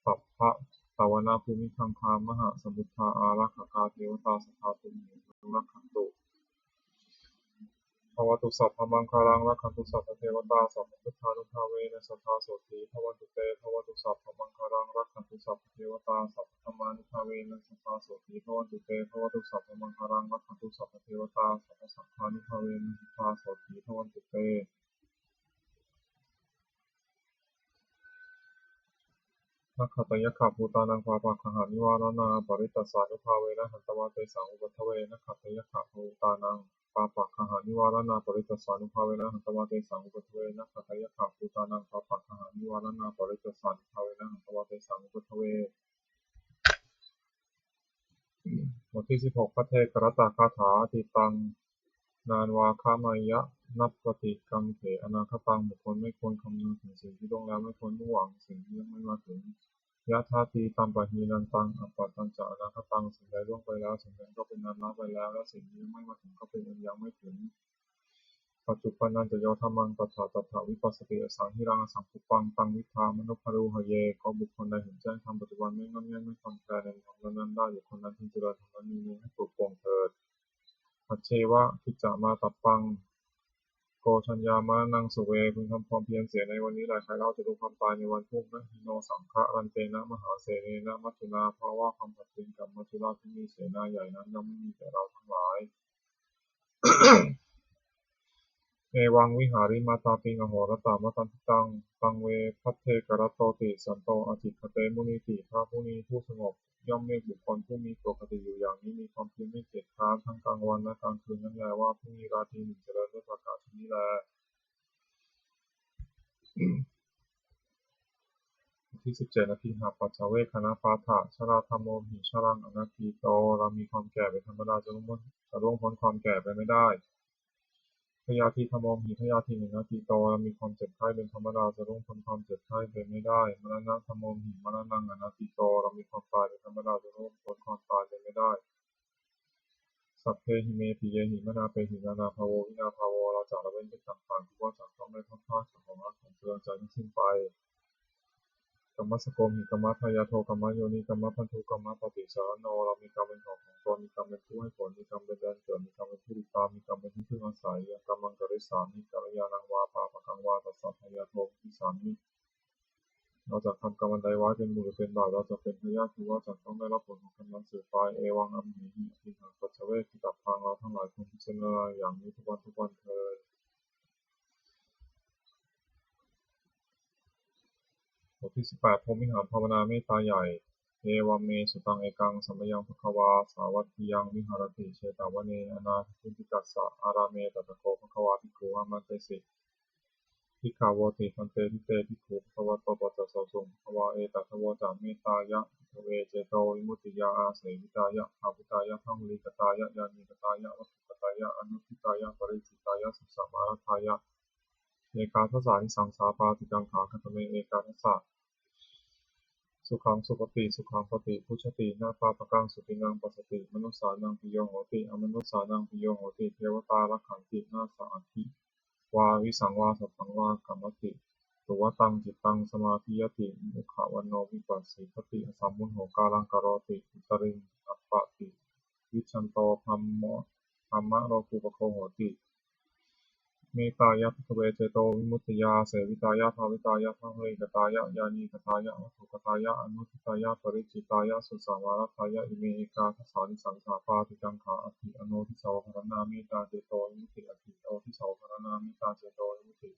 สัพพะตาวนาภูมิคังคามหาสมุทธาอารักขกาเทวตาสทาตุมินุรักขันตุ ภวตุสัพพมังคารังรักขันตุสัพพเทวตาสัพพพุทธานุภาเวนะสัทธาโสติภวันตุเตภวตุสัพพมังคารังรักขันตุสัพพเทวตาสัพพธรรมานุภาเวนะสัทธาโสติภวันตุเตภวตุสัพพมังคารังรักขันตุสัพพเทวตาสัพพสังฆานุภาเวนะสัทธาโสติภวันตุเตนักขตยขภูตานังปาปะคหานิวารณาปริตตสานุภาเวนะหันตวาเตสังอุปัฏฐเวนักขตยขภูตานังปาปะคหานิวารณาปริตตสานุภาเวนะหันตวาเตสังอุปัฏฐเวนักขตยขภูตานังปาปะคหานิวารณาปริตตสานุภาเวนะหันตวาเตสังอุปัฏฐเวบทที่16พระเทกรตคาถาติตังนานวาคามายะนัปปฏิกังเถอนาคตังบุคคลไม่ควรคำนึงถึงสิ่งที่ล่วงแล้วไม่ควรมุ่งหวังสิ่งที่ยังไม่มาถึงยะธาตีตัมปะหีนันตังอัปปะตัญจะอนาคตังสิ่งใดล่วงไปแล้วสิ่งนั้นก็เป็นนั้นละไปแล้วและสิ่งที่ยังไม่มาถึงก็เป็นยังไม่ถึงปัจจุบันนันจะโยธรรมังตถาตถาวิปัสสติอสังหิรังอสังคุปังตังวิธามนุภรูหเยก็บุคคลใดเห็นแจ้งธรรมปัจจุบันไม่งอนแง่นไม่คลอนแคลนในธรรมนั้นได้บุคคลนั้นพึงเจริญธรรมนี้ให้ปลุกปลงเถิดปัจเจวะกิจจามาตัปปังโกชัญญามะนังสุเวพึงทำความเพียรเสียในวันนี้แหละใครเล่าจะรู้ความตายในวันพรุ่งนะหิโนสังฆะรันเตนะมหาเสเนนะมัจจุนาเพราะว่าคำตัดสินกับมัจจุราชที่มีเสนาใหญ่นั้นย่อมไม่มีแต่เราทั้งหลาย เอวังวิหาริมาตาปิงอโหรตามตันติตังตังเวพัทเทกรโตติสันโตอจิคเตมุนีติพระผู้นี้ผู้สงบย่อมเมฆบุคคลผู้มีปกติอยู่อย่างนี้มีความเพียรไม่เกียจคร้านทั้งกลางวันและกลางคืนนั้นแลว่าผู้มีราตรีหนึ่งเจริญด้วยประกาศนี้แลที่17นาทีหาปัจจเวคณปาฐะชราธรรมโมหิชรังอนัตติโตเรามีความแก่เป็นธรรมดาจะล่วงพ้นความแก่ไปไม่ได้พยาธิธรรมโมหิพยาธิหนึ่งนาทีโตเรามีความเจ็บไข้เป็นธรรมดาจะล่วงพ้นความเจ็บไข้ไปไม่ได้มรณะธรรมโมหิมรณังอนัตติโตเรามีความตายเป็นธรรมดาจะล่วงพ้นความตายไปไม่ได้สัพเพหิเมปิเยหิมนาเปหินานาภาโววินาภาโวเราจะละเว้นจากต่างๆที่ว่าจากต้องได้พัดพรากจากของรักของเตือนใจไม่สิ้นไปกัมมัสโกมิกัมมัทายาโทกัมมัโยนิกัมมัพันธุกัมมัปฏิสารโนเรามีกรรมเป็นของตนมีกรรมเป็นผู้ให้ผลมีกรรมเป็นแดนเกิดมีกรรมเป็นผู้ติดตามมีกรรมเป็นที่พึ่งอาศัยยังกรรมังกริสามิกัลยาณังวาปาปะกังวาตัสสะทายาโทปิสามิเราจะทำกรรมใดไว้เป็นบุญหรือเป็นบาปเราจะเป็นพยาธิว่าจะต้องได้รับผลของกรรมนั้นสืบไปเอวังอัมหิหิทิหังปัจเจเวกิตับพังเราทั้งหลายควรพิจารณาอย่างนี้ทุกวันเถิดบทที่18พรหมวิหารภาวนาเมตตาใหญ่เอวัมเมสุตังเอกังสัมมยังภควาสาวัตถิยังวิหารติเชตาวเนอนาถปิณฑิกัสสะอาราเมตตะโกภควาภิกขุอามันเตสิภิกขาวติพันเตทิเตภิกขุภควโตปัสสะสุงภควาเอตัสสะโวจาเมตตายะเวเจโตวิมุตติยาอาเสวิตายะภาวิตายะพังลิกตายะยานิกตายะวัตถุกตายะอนุทิตายะปริจิตายะสุสัมมารัตายะเอกาทัสสานิสังสาปาติกังขาคัตเมเอกาทัสสะสุขังสุปฏิสุขังปฏิพุชตินาปาปกังสุตินังปัสสติมนุสสานังปิโยโหติอมนุสสานังปิโยโหติเทวตารักขันตินาสาธิวาวิสังวาสัพพังวากัมมติตุวตังจิตตังสมาธิยติมุขวันโนวิปัสสิปติสัมมุนโหกาลังกโรติอุตริงอัปปะติวิชันโตพัมโมธัมมะโลกุปโคโหติเมตตายะภิกขเวเจโตวิมุตติยาเสวิตายะภาวิตายะพังเลกตายะยานีกตายะวัตถุกตายะอนุทิตายะปริจิตายะสุสาวารัตายะอิเมเอกาทัสสานิสังสาปาติกังขาอธิอโนทิสาวภรณาเมตตาเจโตวิมุตติอธิโอทิสาวภรณาเมตตาเจโตวิมุตติ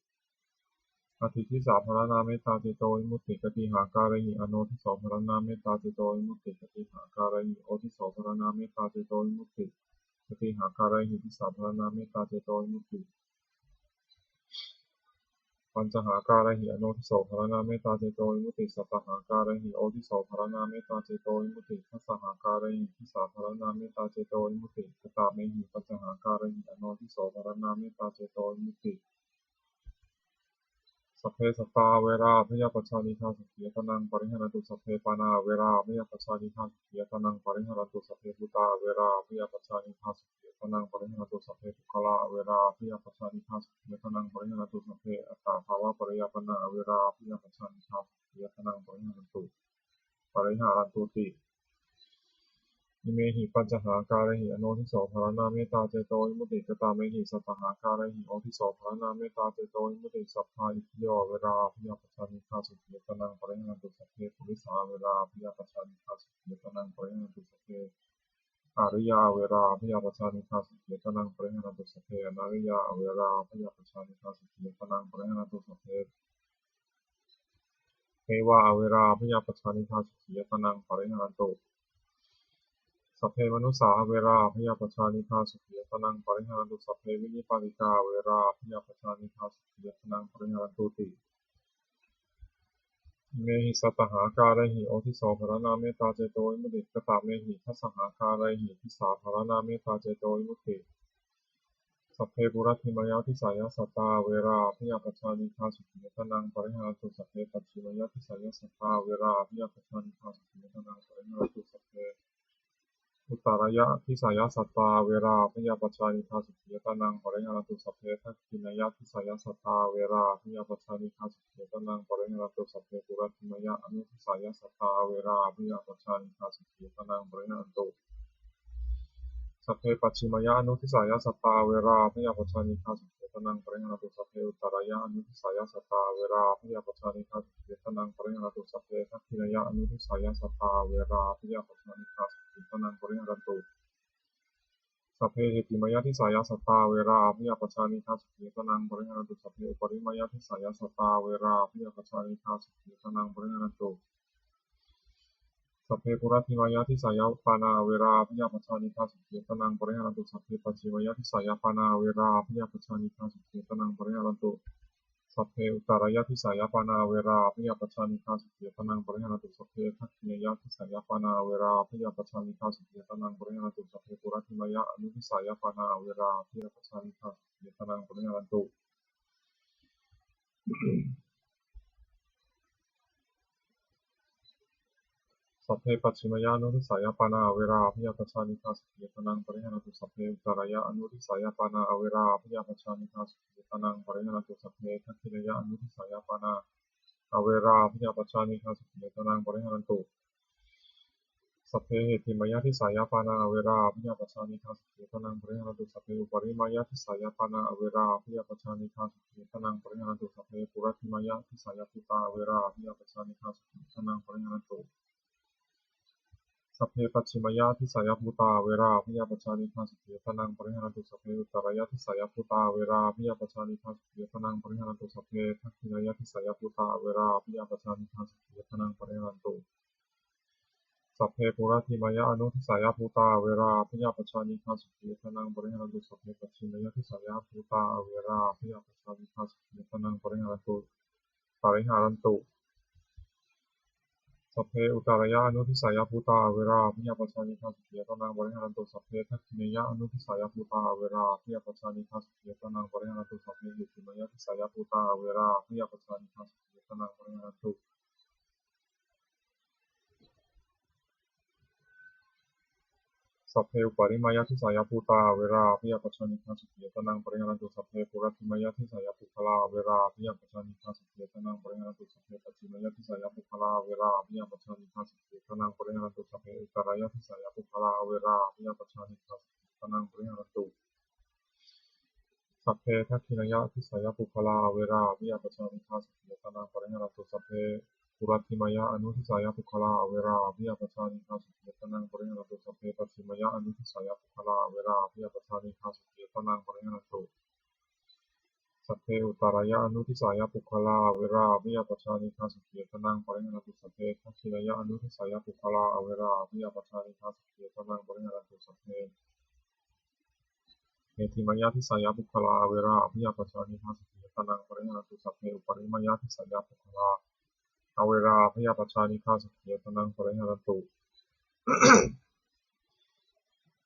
อธิทิสาภรณาเมตตาเจโตวิมุตติกติหาการหิอโนทิสาวภรณาเมตตาเจโตวิมุตติกติหาการหิโอทิสาวภรณาเมตตาเจโตวิมุตติกติหาการหิทิสาภรณาเมตตาเจโตวิมุตติปัญจหาการหิอโนทิโสภรณาเมตตาเจโตวิมุตติสัตตหาการหิโอทิโสภรณาเมตตาเจโตวิมุตติทัสสหาการหิทิสาภรณาเมตตาเจโตวิมุตติกตาเมหิปัญจหาการหิอโนทิโสภรณาเมตตาเจโตวิมุตติสัพเพสัตตาเวราพยาปัจจานิทาสุขียตนังปริหารตุสัพเพปานาเวราพยาปัจจานิทาสุขียตนังปริหารตุสัพเพพุตาเวราพยาปัจจานิทาสุขียตนังปริหารตุสัพเพทุกขลาเวราพยาปัจจานิทาสุขียตนังปริหารตุสัพเพอัตตาภาวะปริยปนาเวราพยาปัจจานิทาสุขียตนังปริหารตุติ อิเมหิปัญจหาการหิอโนทิโสภรณาเมตตาเจโตวิมุตติกตาเมหิสัตหาการหิโอทิโสภรณาเมตตาเจโตวิมุตติสัพพาอิทิโยเวราพิยาปัจจานิฆาสุขีตนังปริหาตุสัพเพปุริสาเวราพิยาปัจจานิฆาสุขีตนังปริหาตุสัพเพอริยาเวราพิยาปัจจานิฆาสุขีตนังปริหาตุสัพเพอนาริยาเวราพิยาปัจจานิฆาสุขีตนังปริหาตุสัพเพเทวาเวราพิยาปัจจานิฆาสุขีตนังปริหาตุสัพเพมนุสสาเวราพยาปชานิฆาสุขียตนังปริหารันตุสัพเพวินิปาติกาเวราพยาปชานิฆาสุขียตนังปริหารันตุติเมหิสัตหาการหิโอทิโสภรณาเมตตาเจโตวิมุตติกตาเมหิทัสสหาการหิทิสาภรณาเมตตาเจโตวิมุตติสัพเพปุรัติมายาทิสายสัตตาเวราพยาปชานิฆาสุขียตนังปริหารันตุสัพเพปัจฉิมยาทิสายสัตตาเวราพยาปชานิฆาสุขียตนังปริหารันตุสัพเพอุตตรายะทิสายสัตตาเวราพยาปัจจานิฆาสุขียตนังปริหารันตุสัพเพทักขินายะทิสายสัตตาเวราพยาปัจจานิฆาสุขียตนังปริหารันตุสัพเพปุรัติมายะอนุทิสายสัตตาเวราพยาปัจจานิฆาสุขียตนังปริหารันตุสัพเพปัจฉิมยะอนุทิสายสัตตาเวราพยาปัจจานิฆาสุขียตนังปริหารันตุสัพเพอุตตรายะอนุทิสายสัตตาเวราพยาปัจจานิฆาสุขียตนังปริหารันตุสัพเพทักขินายะอนุทิสายสัตตาเวราพยาปัจจานิฆาสุขียตนังปริหารันตุสัพเพเหติมายะทิสายสัตตาเวราภิยปัจจานิฆาสุขีตนังปริหารันตุสัพเพอุปริมายะทิสายสัตตาเวราภิยปัจจานิฆาสุขีตนังปริหารันตุสัพเพปุรัติมายะทิสายปานาเวราภิยปัจจานิฆาสุขีตนังปริหารันตุสัพเพปัจฉิมายะทิสายปานาเวราภิยปัจจานิฆาสุขีตนังปริหารันตุสัพเพอุตตรายะทิสายปานาเวราภิยปัจจานิฆาสุขีตนังปริหารันตุสัพเพทักขินายะทิสายปานาเวราภิยปัจจานิฆาสุขีตนังปริหารันตุสัพเพปุรัติมายะอนุทิสายปานาเวราภิยปัจจานิฆาสุขีตนังปริหารันตุสัพเพปัจฉิมยานุทิสายปานาเวราภิยปัจจานิฆาสุขีตนังปริหารันตุสัพเพอุตตรายะอนุทิสายปานาเวราภิยปัจจานิฆาสุขีตนังปริหารันตุสัพเพทักขินายะอนุทิสายปานาอเวราภิยปัจจานิฆาสุขีตนังปริหารันตุสัพเพเหติมายะทิสายปานาเวราภิยปัจจานิฆาสุขีตนังปริหารันตุสัพเพอุปริมายะทิสายปานาเวราภิยปัจจานิฆาสุขีตนังปริหารันตุสัพเพปุรัติมายะทิสายปุตาเวราภิยปัจจานิฆาสุขีตนังปริหารันตุสัพเพปัจฉิมยะทิสายภูตาเวราภิยปัจจานิฆาสุขีตนังปริหารันตุสัพเพอุตตรายะทิสายภูตาเวราภิยปัจจานิฆาสุขีตนังปริหารันตุสัพเพทักขินายะทิสายภูตาเวราภิยปัจจานิฆาสุขีตนังปริหารันตุสัพเพปุระติมายะอนุทิสายภูตาเวราภิยปัจจานิฆาสุขีตนังปริหารันตุสัพเพปัจฉิมยะทิสายภูตาเวราภิยปัจจานิฆาสุขีตนังปริหารันตุสัพเพอุตตรายะอนุทิสายภูตาเวราภิยปัจจานิฆาสุขีตนังปริหารันตุสัพเพทักขินายะอนุทิสายภูตาเวราภิยปัจจานิฆาสุขีตนังปริหารันตุสัพเพหิติมายะทิสายภูตาเวราภิยปัจจานิฆาสุขีตนังปริหารันตุสัพเพอุปริมายะทิสายภูตาเวราภิยปัจจานิฆาสุขีตนังปริหารันตุสัพเพปุรัติมายะทิสายภูคลาเวราภิยปัจจานิฆาสุขีตนังปริหารันตุสัพเพปัจฉิมยะทิสายภูคลาเวราภิยปัจจานิฆาสุขีตนังปริหารันตุสัพเพอุตตรายะทิสายภูคลาเวราภิยปัจจานิฆาสุขีตนังปริหารันตุสัพเพทักขินายะทิสายภูคลาเวราภิยปัจจานิฆาสุขีตนังปริหารันตุสัพเพปุรัติมายะอนุทิสายภูคลาเวราภิยปัจจานิฆาสุขีตนังปริหารันตุสัพเพปัจฉิมยะอนุทิสายภูคลาเวราภิยปัจจานิฆาสุขีตนังปริหารันตุสัพเพอุตตรายะอนุทิสายภูคลาเวราภิยปัจจานิฆาสุขีตนังปริหารันตุสัพเพทักขินายะอนุทิสายภูคลาเวราภิยปัจจานิฆาสุขีตนังปริหารันตุสัพเพเอติมายะทิสายภูคลาเวราภิยปัจจานิฆาสุขีตนังปริหารันตุสัพเพอุปริมายะทิสายภูคลาอเวราภิยปัจจานิฆาสุขีตนังปริหารันตุ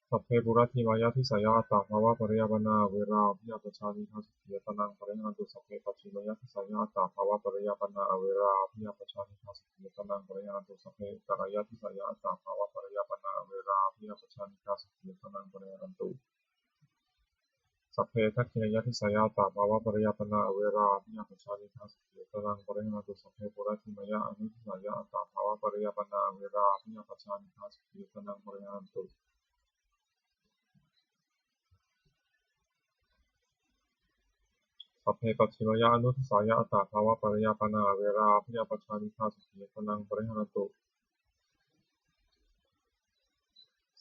สัพเพปุรัติมายะทิสายอัตตภาวะปริยปนาเวราภิยปัจจานิฆาสุขีตนังปริหารันตุสัพเพปัจฉิมยะทิสายอัตตภาวะปริยปนาเวราภิยปัจจานิฆาสุขีตนังปริหารันตุสัพเพอุตตรายะทิสายอัตตภาวะปริยปนาเวราภิยปัจจานิฆาสุขีตนังปริหารันตุ สัพเพทักขิณายทิสายาตาภาวะปริยปนาเวราอภิญญาปชานิทัสเยตนังปริหาตุสัพเพปุระติมยะอนุทิสายาตาภาวะปริยปนาเวราอภิญญาปชานิทัสเยตนังปริหาตุสัพเพปัจฉิมยะอนุทิสายาตาภาวะปริยปนาเวราอภิญญาปชานิทัสเยตนังปริหาตุ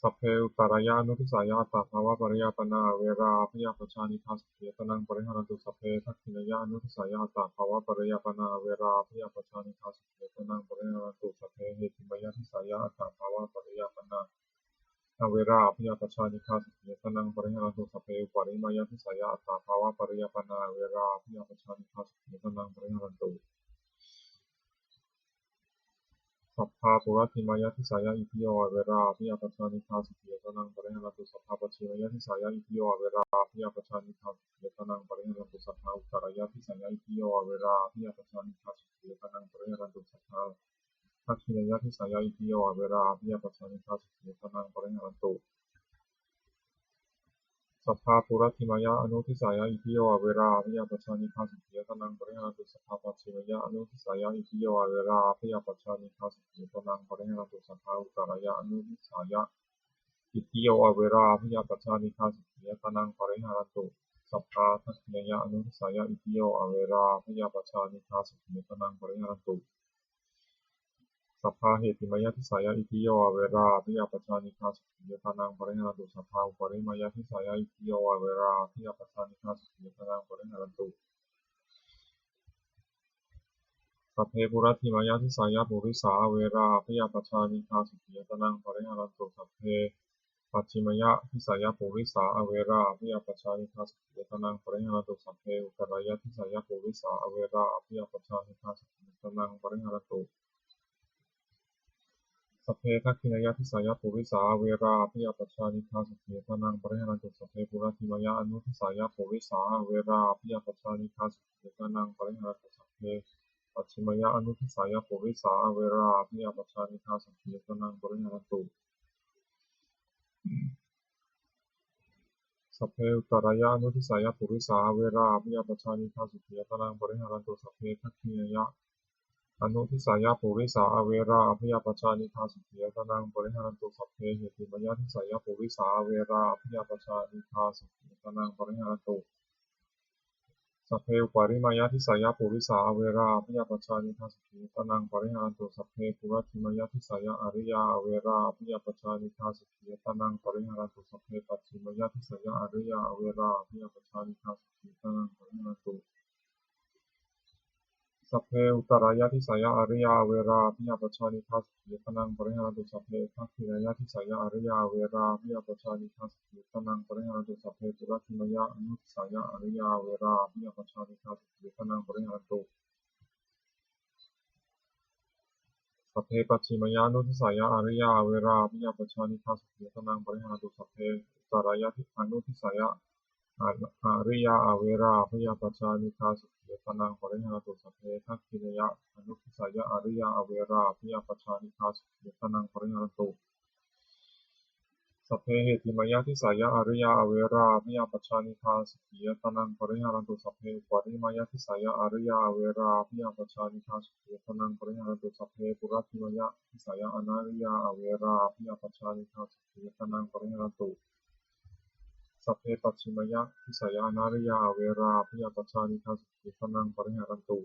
สัพเพอุตตรายานุทิสายาตาภาวะปริยปนาเวราอภิญญาปชานิทัสเยตนังปริหาตุสัพเพทักขิณายานุทิสายาตาภาวะปริยปนาเวราอภิญญาปชานิทัสเยตนังปริหาตุสัพเพเหติมยทิสายาตาภาวะปริยปนาเวราอภิญญาปชานิทัสเยตนังปริหาตุสัพเพอุปริมยทิสายาตาภาวะปริยปนาเวราอภิญญาปชานิทัสเยตนังปริหาตุสัพพะปุระติมายทิสายาอิทิโยเวราอภิยาปชานิทัสเยตนังปริหาตุสัพพะปัจฉิมยทิสายาอิทิโยเวราอภิยาปชานิทัสเยตนังปริหาตุสัพพะอุตตรายาทิสายาอิทิโยเวราอภิยาปชานิทัสเยตนังปริหาตุสัพพะทักขิณายทิสายาอิทิโยเวราอภิยาปชานิทัสเยตนังปริหาตุสัพพะปุระติมายะอนุทิสายาอิทิโยเวราอภิยาปชานิทัสเยตนังปริหาตุสัพพะปัจฉิมยะอนุทิสายาอิทิโยเวราอภิยาปชานิทัสเยตนังปริหาตุสัพพะอุตตรายาอนุทิสายาอิทิโยเวราอภิยาปชานิทัสเยตนังปริหาตุสัพพะทักขิณายะอนุทิสายาอิทิโยเวราอภิยาปชานิทัสเยตนังปริหาตุสัพพะเหติมยทิสายาอิทิโยเวราอภิยาปชานิทัสเยตนังปริหาตุสัพพะอุปริมยทิสายาอิทิโยเวราอภิยาปชานิทัสเยตนังปริหาตุสัพเพปุระติมยทิสายาปุริสาเวราอภิยาปชานิทัสเยตนังปริหาตุสัพเพปัจฉิมยทิสายาปุริสาเวราอภิยาปชานิทัสเยตนังปริหาตุสัพเพอุตตรายทิสายาปุริสาเวราอภิยาปชานิทัสเยตนังปริหาตุสัพเพทักขิณายทิสายาปุริสาเวราอภิยาปชานิทัสเยตนังปริหาตุสัพเพปุระติมยอนุทิสายาปุริสาเวราอภิยาปชานิทัสเยตนังปริหาตุสัพเพปัจฉิมยอนุทิสายาปุริสาเวราอภิยาปชานิทัสเยตนังปริหาตุสัพเพอุตตรายานุทิสายาปุริสาเวราอภิยาปชานิทัสเยตนังปริหาตุสัพเพทักขิณายอนุทิสายาปุริสาเวราอภิยาปชานิทัสเยตนังปริหาตุสัพเพเหติมยทิสายาปุริสาเวราอภิยาปชานิทัสเยตนังปริหาตุสัพเพอุปริมยทิสายาปุริสาเวราอภิยาปชานิทัสเยตนังปริหาตุสัพเพปุระติมยทิสายาอริยาเวราอภิยาปชานิทัสเยตนังปริหาตุสัพเพปัจฉิมยทิสายาอริยาเวราอภิยาปชานิทัสเยตนังปริหาตุสัพเพอุตตรายทิสายาอริยาเวราอภิยาปชานิทัสเยตนังปริหาตุสัพเพทักขิณายทิสายาอริยาเวราอภิยาปชานิทัสเยตนังปริหาตุสัพเพปุระติมยอนุทิสายาอริยาเวราอภิยาปชานิทัสเยตนังปริหาตุสัพเพปัจฉิมยานุทิสายาอริยาเวราอภิยาปชานิทัสเยตนังปริหาตุสัพเพอุตตรายทิอนุทิสายาอาริยาเวราอภิยาปชานิทัสเยตนังปริหาตุสัพเพทักขิณายอนุทิสายาอริยาเวราอภิยาปชานิทัสเยตนังปริหาตุสัพเพเหติมยทิสายาอริยาเวราอภิยาปชานิทัสเยตนังปริหาตุสัพเพปริมยทิสายาอริยาเวราอภิยาปชานิทัสเยตนังปริหาตุสัพเพปุระติมยทิสายาอนาริยาเวราอภิยาปชานิทัสเยตนังปริหาตุสัพเพปัจฉิมยทิสายาอนาริยาเวราอภิยาปชานิทัสเยตนังปริหาตุ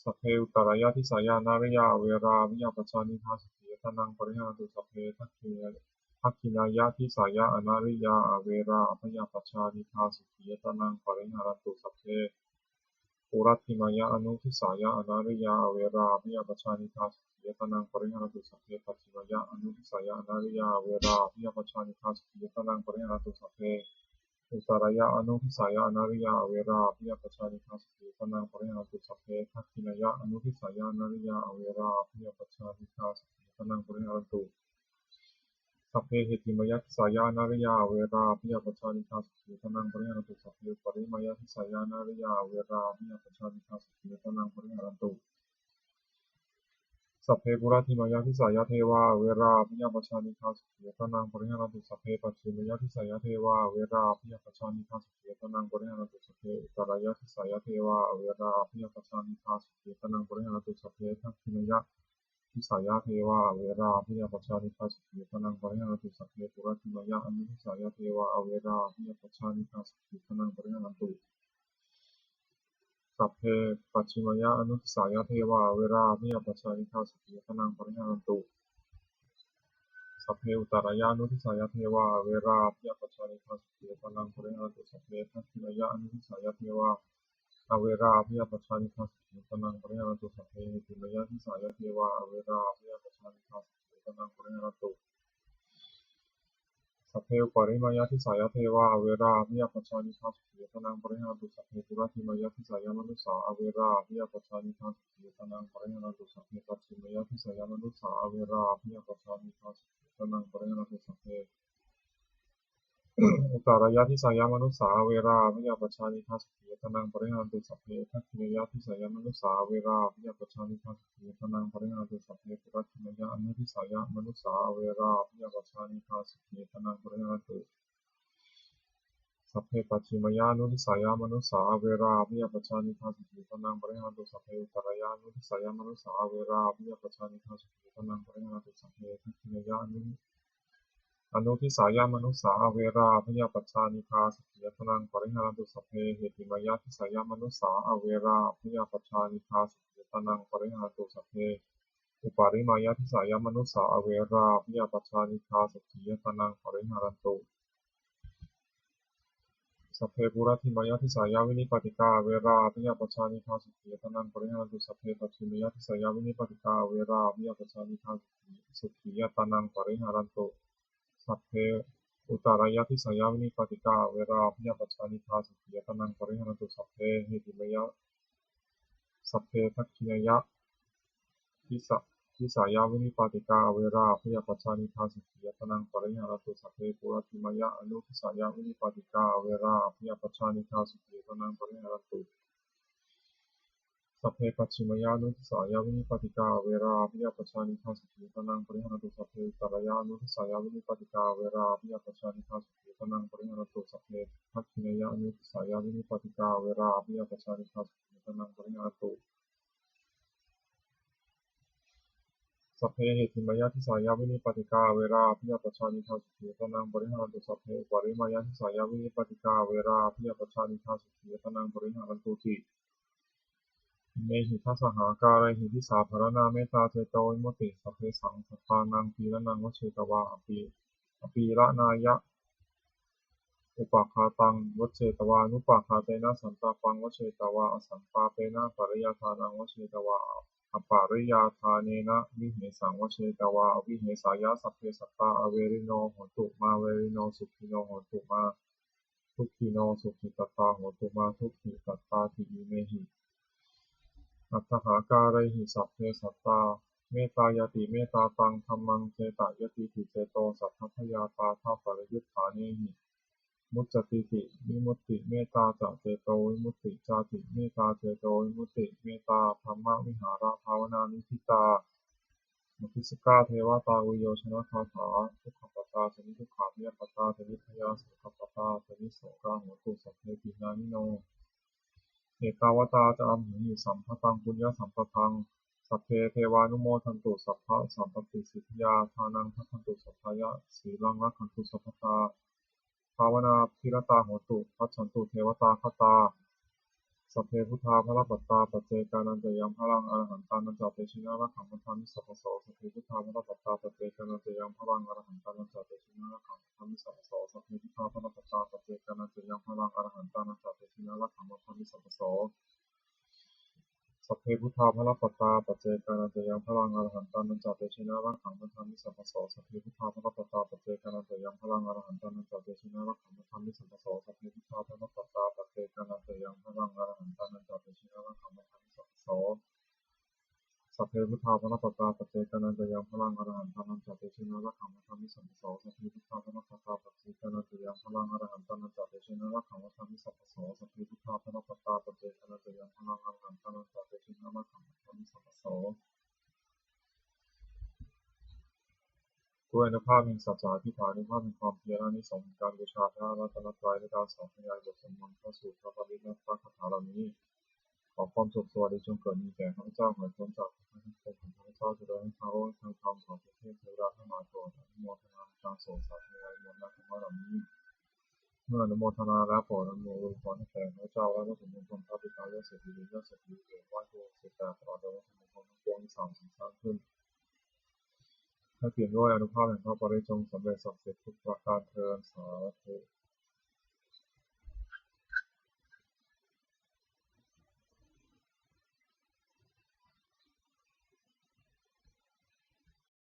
สัพเพอุตตรายทิสายาอนาริยาเวราอภิยาปชานิทัสเยตนังปริหาตุสัพเพทักขิณายทิสายาอนาริยาเวราอภิยาปชานิทัสเยตนังปริหาตุสัพเพปุระติมยอนุทิสายาอนาริยาเวราอภิยาปชานิทัสเยตนังปริหาตุสัพเพปัจฉิมยอนุทิสายาอนาริยาเวราอภิยาปชานิทัสเยตนังปริหาตุสัพเพอุตตรายอนุทิสายาอนาริยาเวราอภิยาปชานิทัสเยตนังปริหาตุสัพเพทักขิณายอนุทิสายาอนาริยาเวราอภิยาปชานิทัสเยตนังปริหาตุสัพเพเหติมยทิสายาอนาริยาเวราอภิยาปชานิทัสเยตนังปริหาตุสัพเพปริมยทิสายาอนาริยาเวราอภิยาปชานิทัสเยตนังปริหาตุ สัพเพปุระธิมายาทิสายาเทวาเวราภิยปัชชานิฆาสุขียตนังปริหารันตุสัพเพปัจฉิมยาทิสายาเทวาเวราภิยปัชชานิฆาสุขียตนังปริหารันตุสัพเพอุตรายาทิสายาเทวาเวราภิยปัชชานิฆาสุขียตนังปริหารันตุสัพเพทักขินยะทิสายาเทวาเวราภิยปัชชานิฆาสุขียตนังปริหารันตุสัพเพปุระธิมายาอนุทิสายาเทวาเวราภิยปัชชานิฆาสุขียตนังปริหารันตุสัพเพปัจฉิมยะอนุทิสายาเทวาเวราภิยปัชชานิฆาสุขียตนังปริหารันตุสัพเพอุตรายานุทิสายาเทวาเวราภิยปัชชานิฆาสุขียตนังปริหารันตุสัพเพทักขินยะอนุทิสายาเทวาอเวราภิยปัชชานิฆาสุขียตนังปริหารันตุสัพเพหิติมยะทิสายาเทวาอเวราภิยปัชชานิฆาสุขียตนังปริหารันตุสัพเพอุปาริมายาทิสายาเทวาอเวราภิยปัชชานิฆาสุขียตนังปริหารันตุสัพเพปุระธิมายาทิสายามนุสสาอเวราภิยปัชชานิฆาสุขียตนังปริหารันตุสัพเพปัจฉิมยาทิสายามนุสสาอเวราภิยปัชชานิฆาสุขียตนังปริหารันตุสัพเพอุตรายาทิสายามนุสสาเวราภิยปัชชานิฆาสุขียตนังปริหารันตุสัพเพทักขินยาทิสายามนุสสาเวราภิยปัชชานิฆาสุขียตนังปริหารันตุสัพเพปุระธิมยาอนุทิสายามนุสสาเวราภิยปัชชานิฆาสุขียตนังปริหารันตุสัพเพปัจฉิมยานุทิสายามนุสสาเวราภิยปัชชานิฆาสุขียตนังปริหารันตุสัพเพอุตรายานุทิสายามนุสสาเวราภิยปัชชานิฆาสุขียตนังปริหารันตุสัพเพทักขินยาอนุทิสายามนุสสาเวราภิยปัชชานิฆาสุขียตนังปริหารันตุสัพเพเหติมยาทิสายามนุสสาเวราภิยปัชชานิฆาสุขียตนังปริหารันตุสัพเพอุปาริมายาทิสายามนุสสาเวราภิยปัชชานิฆาสุขียตนังปริหารันตุสัพเพปุระธิมายาทิสายาวินิปติกาเวราภิยปัชชานิฆาสุขียตนังปริหารันตุสัพเพปัจฉิมยาทิสายาวินิปติกาเวราภิยปัชชานิฆาสุขียตนังปริหารันตุสัพเพอุตรายาทิสายาวินิปติกาเวราภิยปัชชานิฆาสุขียตนังปริหารันตุสัพเพหิติมยะสัพเพทักขินยะทิสายาวินิปติกาเวราภิยปัชชานิฆาสุขียตนังปริหารันตุสัพเพปุระธิมยะอนุทิสายาวินิปติกาเวราภิยปัชชานิฆาสุขียตนังปริหารันตุสัพเพปัจฉิมยานุทิสายาวินิปติกาเวราภิยปัชชานิฆาสุขียตนังปริหารันตุสัพเพอุตรายานุทิสายาวินิปติกาเวราภิยปัชชานิฆาสุขียตนังปริหารันตุสัพเพทักขินยะอนุทิสายาวินิปติกาเวราภิยปัชชานิฆาสุขียตนังปริหารันตุสัพเพเหติมยะทิสายาวินิปติกาเวราภิยปัชชานิฆาสุขียตนังปริหารันตุสัพเพอุปาริมายาทิสายาวินิปติกาเวราภิยปัชชานิฆาสุขียตนังปริหารันตุติเมหิทัสสหาการหิทิสาภรณาเมตตาเจโตวิมุตติสัพเพสังสัพพานังปีละนังวเชตวาอปีละนายะอุปาคาตังวเชตวานุปาคาเตนะสันตาปังวเชตวาอสันตาเตนะปริยาทานังวเชตวาอปาริยาทาเนนะวิเหสังวเชตวาอวิเหสายะสัพเพสัตตาอเวริโนโหตุมาเวริโนสุขิโนโหตุมาทุกขิโนสุขิตตาโหตุมาทุกขิตตาทิอิเมหิอัตถหาการิหิสัพเพสัตตาเมตตายติเมตตาตังธัมมังเจตายติติเจโตสัพพพยาตาทาปริยุทธาเนหิมุจจติติวิมุตติเมตตาจะเจโตวิมุตติจาติเมตตาเจโตวิมุตติเมตตาธรรมวิหารภาวนานิพิตามุทิสกาเทวตาวิโยชนะคาถาทุกขปตาสนิทุกขามิยปตาสนิพยาสุขปตาสนิโสกาโหตุสัพเพปินานิโนเอกาวตาจะอัมหิสัมภตังปุญญสัมปทังสัพเพเทวานุโมทันตุสัพพะสัมปติสิทธิยาทานังทัพพันตุสัพพายะสีลังรักขันตุสัพพตาภาวนาพิรตาโหตุพัชฉันตุเทวตาคตาสัพเพพุทธาภรปัตตาปัจเจกานันจะยังพลังอรหันตานันจะเตชินารักขังมัทธามิสัพพโสสัพเพพุทธาภรปัตตาปัจเจกานันจะยังพลังอรหันตานันจะเตชินารักขังมัทธามิสัพพโสสัพเพพุทธาภรปัตตาปัจเจกานันจะยังพลังอรหันตานันจะเตชินารักขังมัทธามิสัพพโสสัพเพพุทธาภรปัตตาปัจเจกานันจะยังพลังอรหันตานันจะเตชินารักขังมัทธามิสัพพโสสัพเพพุทธาภรปัตตาปัจเจกานันจะยังพลังอรหันตานันจะเตชินารักขังมัทธามิสัพพโสสัพเพพุทธาภรปัตตาปัจเจกานันจะยังพลังอรหันตานันจะเตชินารักขังมัทธามิสัพพโสสัพเพพุทธาภรปัตตาปัจเจกานันจะยังพลังอรหันตานันจะเตชินารักขังมัทธามิสัพพโสสัพเพพุทธาภรปัตตาปัจเจกานันจะยังพลังอรหันตานันจะเตชินารักขังมัทธามิสัพพโสสัพเพพุทธาภรปัตตาปัจเจกานันจะยังพลังอรหันตานันจะเตชินารักขังมัทธามิสัพพโส นุภาพแห่งสัจจะอธิษฐานอนุภาพแห่งความเพียรอานิสงส์แห่งการบูชาพระรัตนตรัยและการสอนขยายบทสวดมนต์พระสูตรพระปริตรและพระคาถาเหล่านี้ขอความสุขสวัสดีจงเกิดมีแก่ข้าพเจ้าหายพ้นจากทุกข์ทั้งปวงของข้าพเจ้าจะได้ให้เขาทางธรรมของประเทศเทวดาทั้งหลายโปรดอนุโมทนาการโสดสัตว์ในวันนั้นธรรมะเหล่านี้เมื่ออนุโมทนาแล้วโปรดอนุโมทนาขอให้แก่ข้าพเจ้าและพระสงฆ์ของพระบิดาและเศรษฐีและเศรษฐีเกิดไหว้ครูสุดแต่ตลอดเลยทั้งปวงสามสิ่งสร้างขึ้นให้เปลี่ยนด้วยอนุภาพแห่งพระปริจงสำเร็จศักดิ์สิทธิ์ทุกประการเทอญสาธุ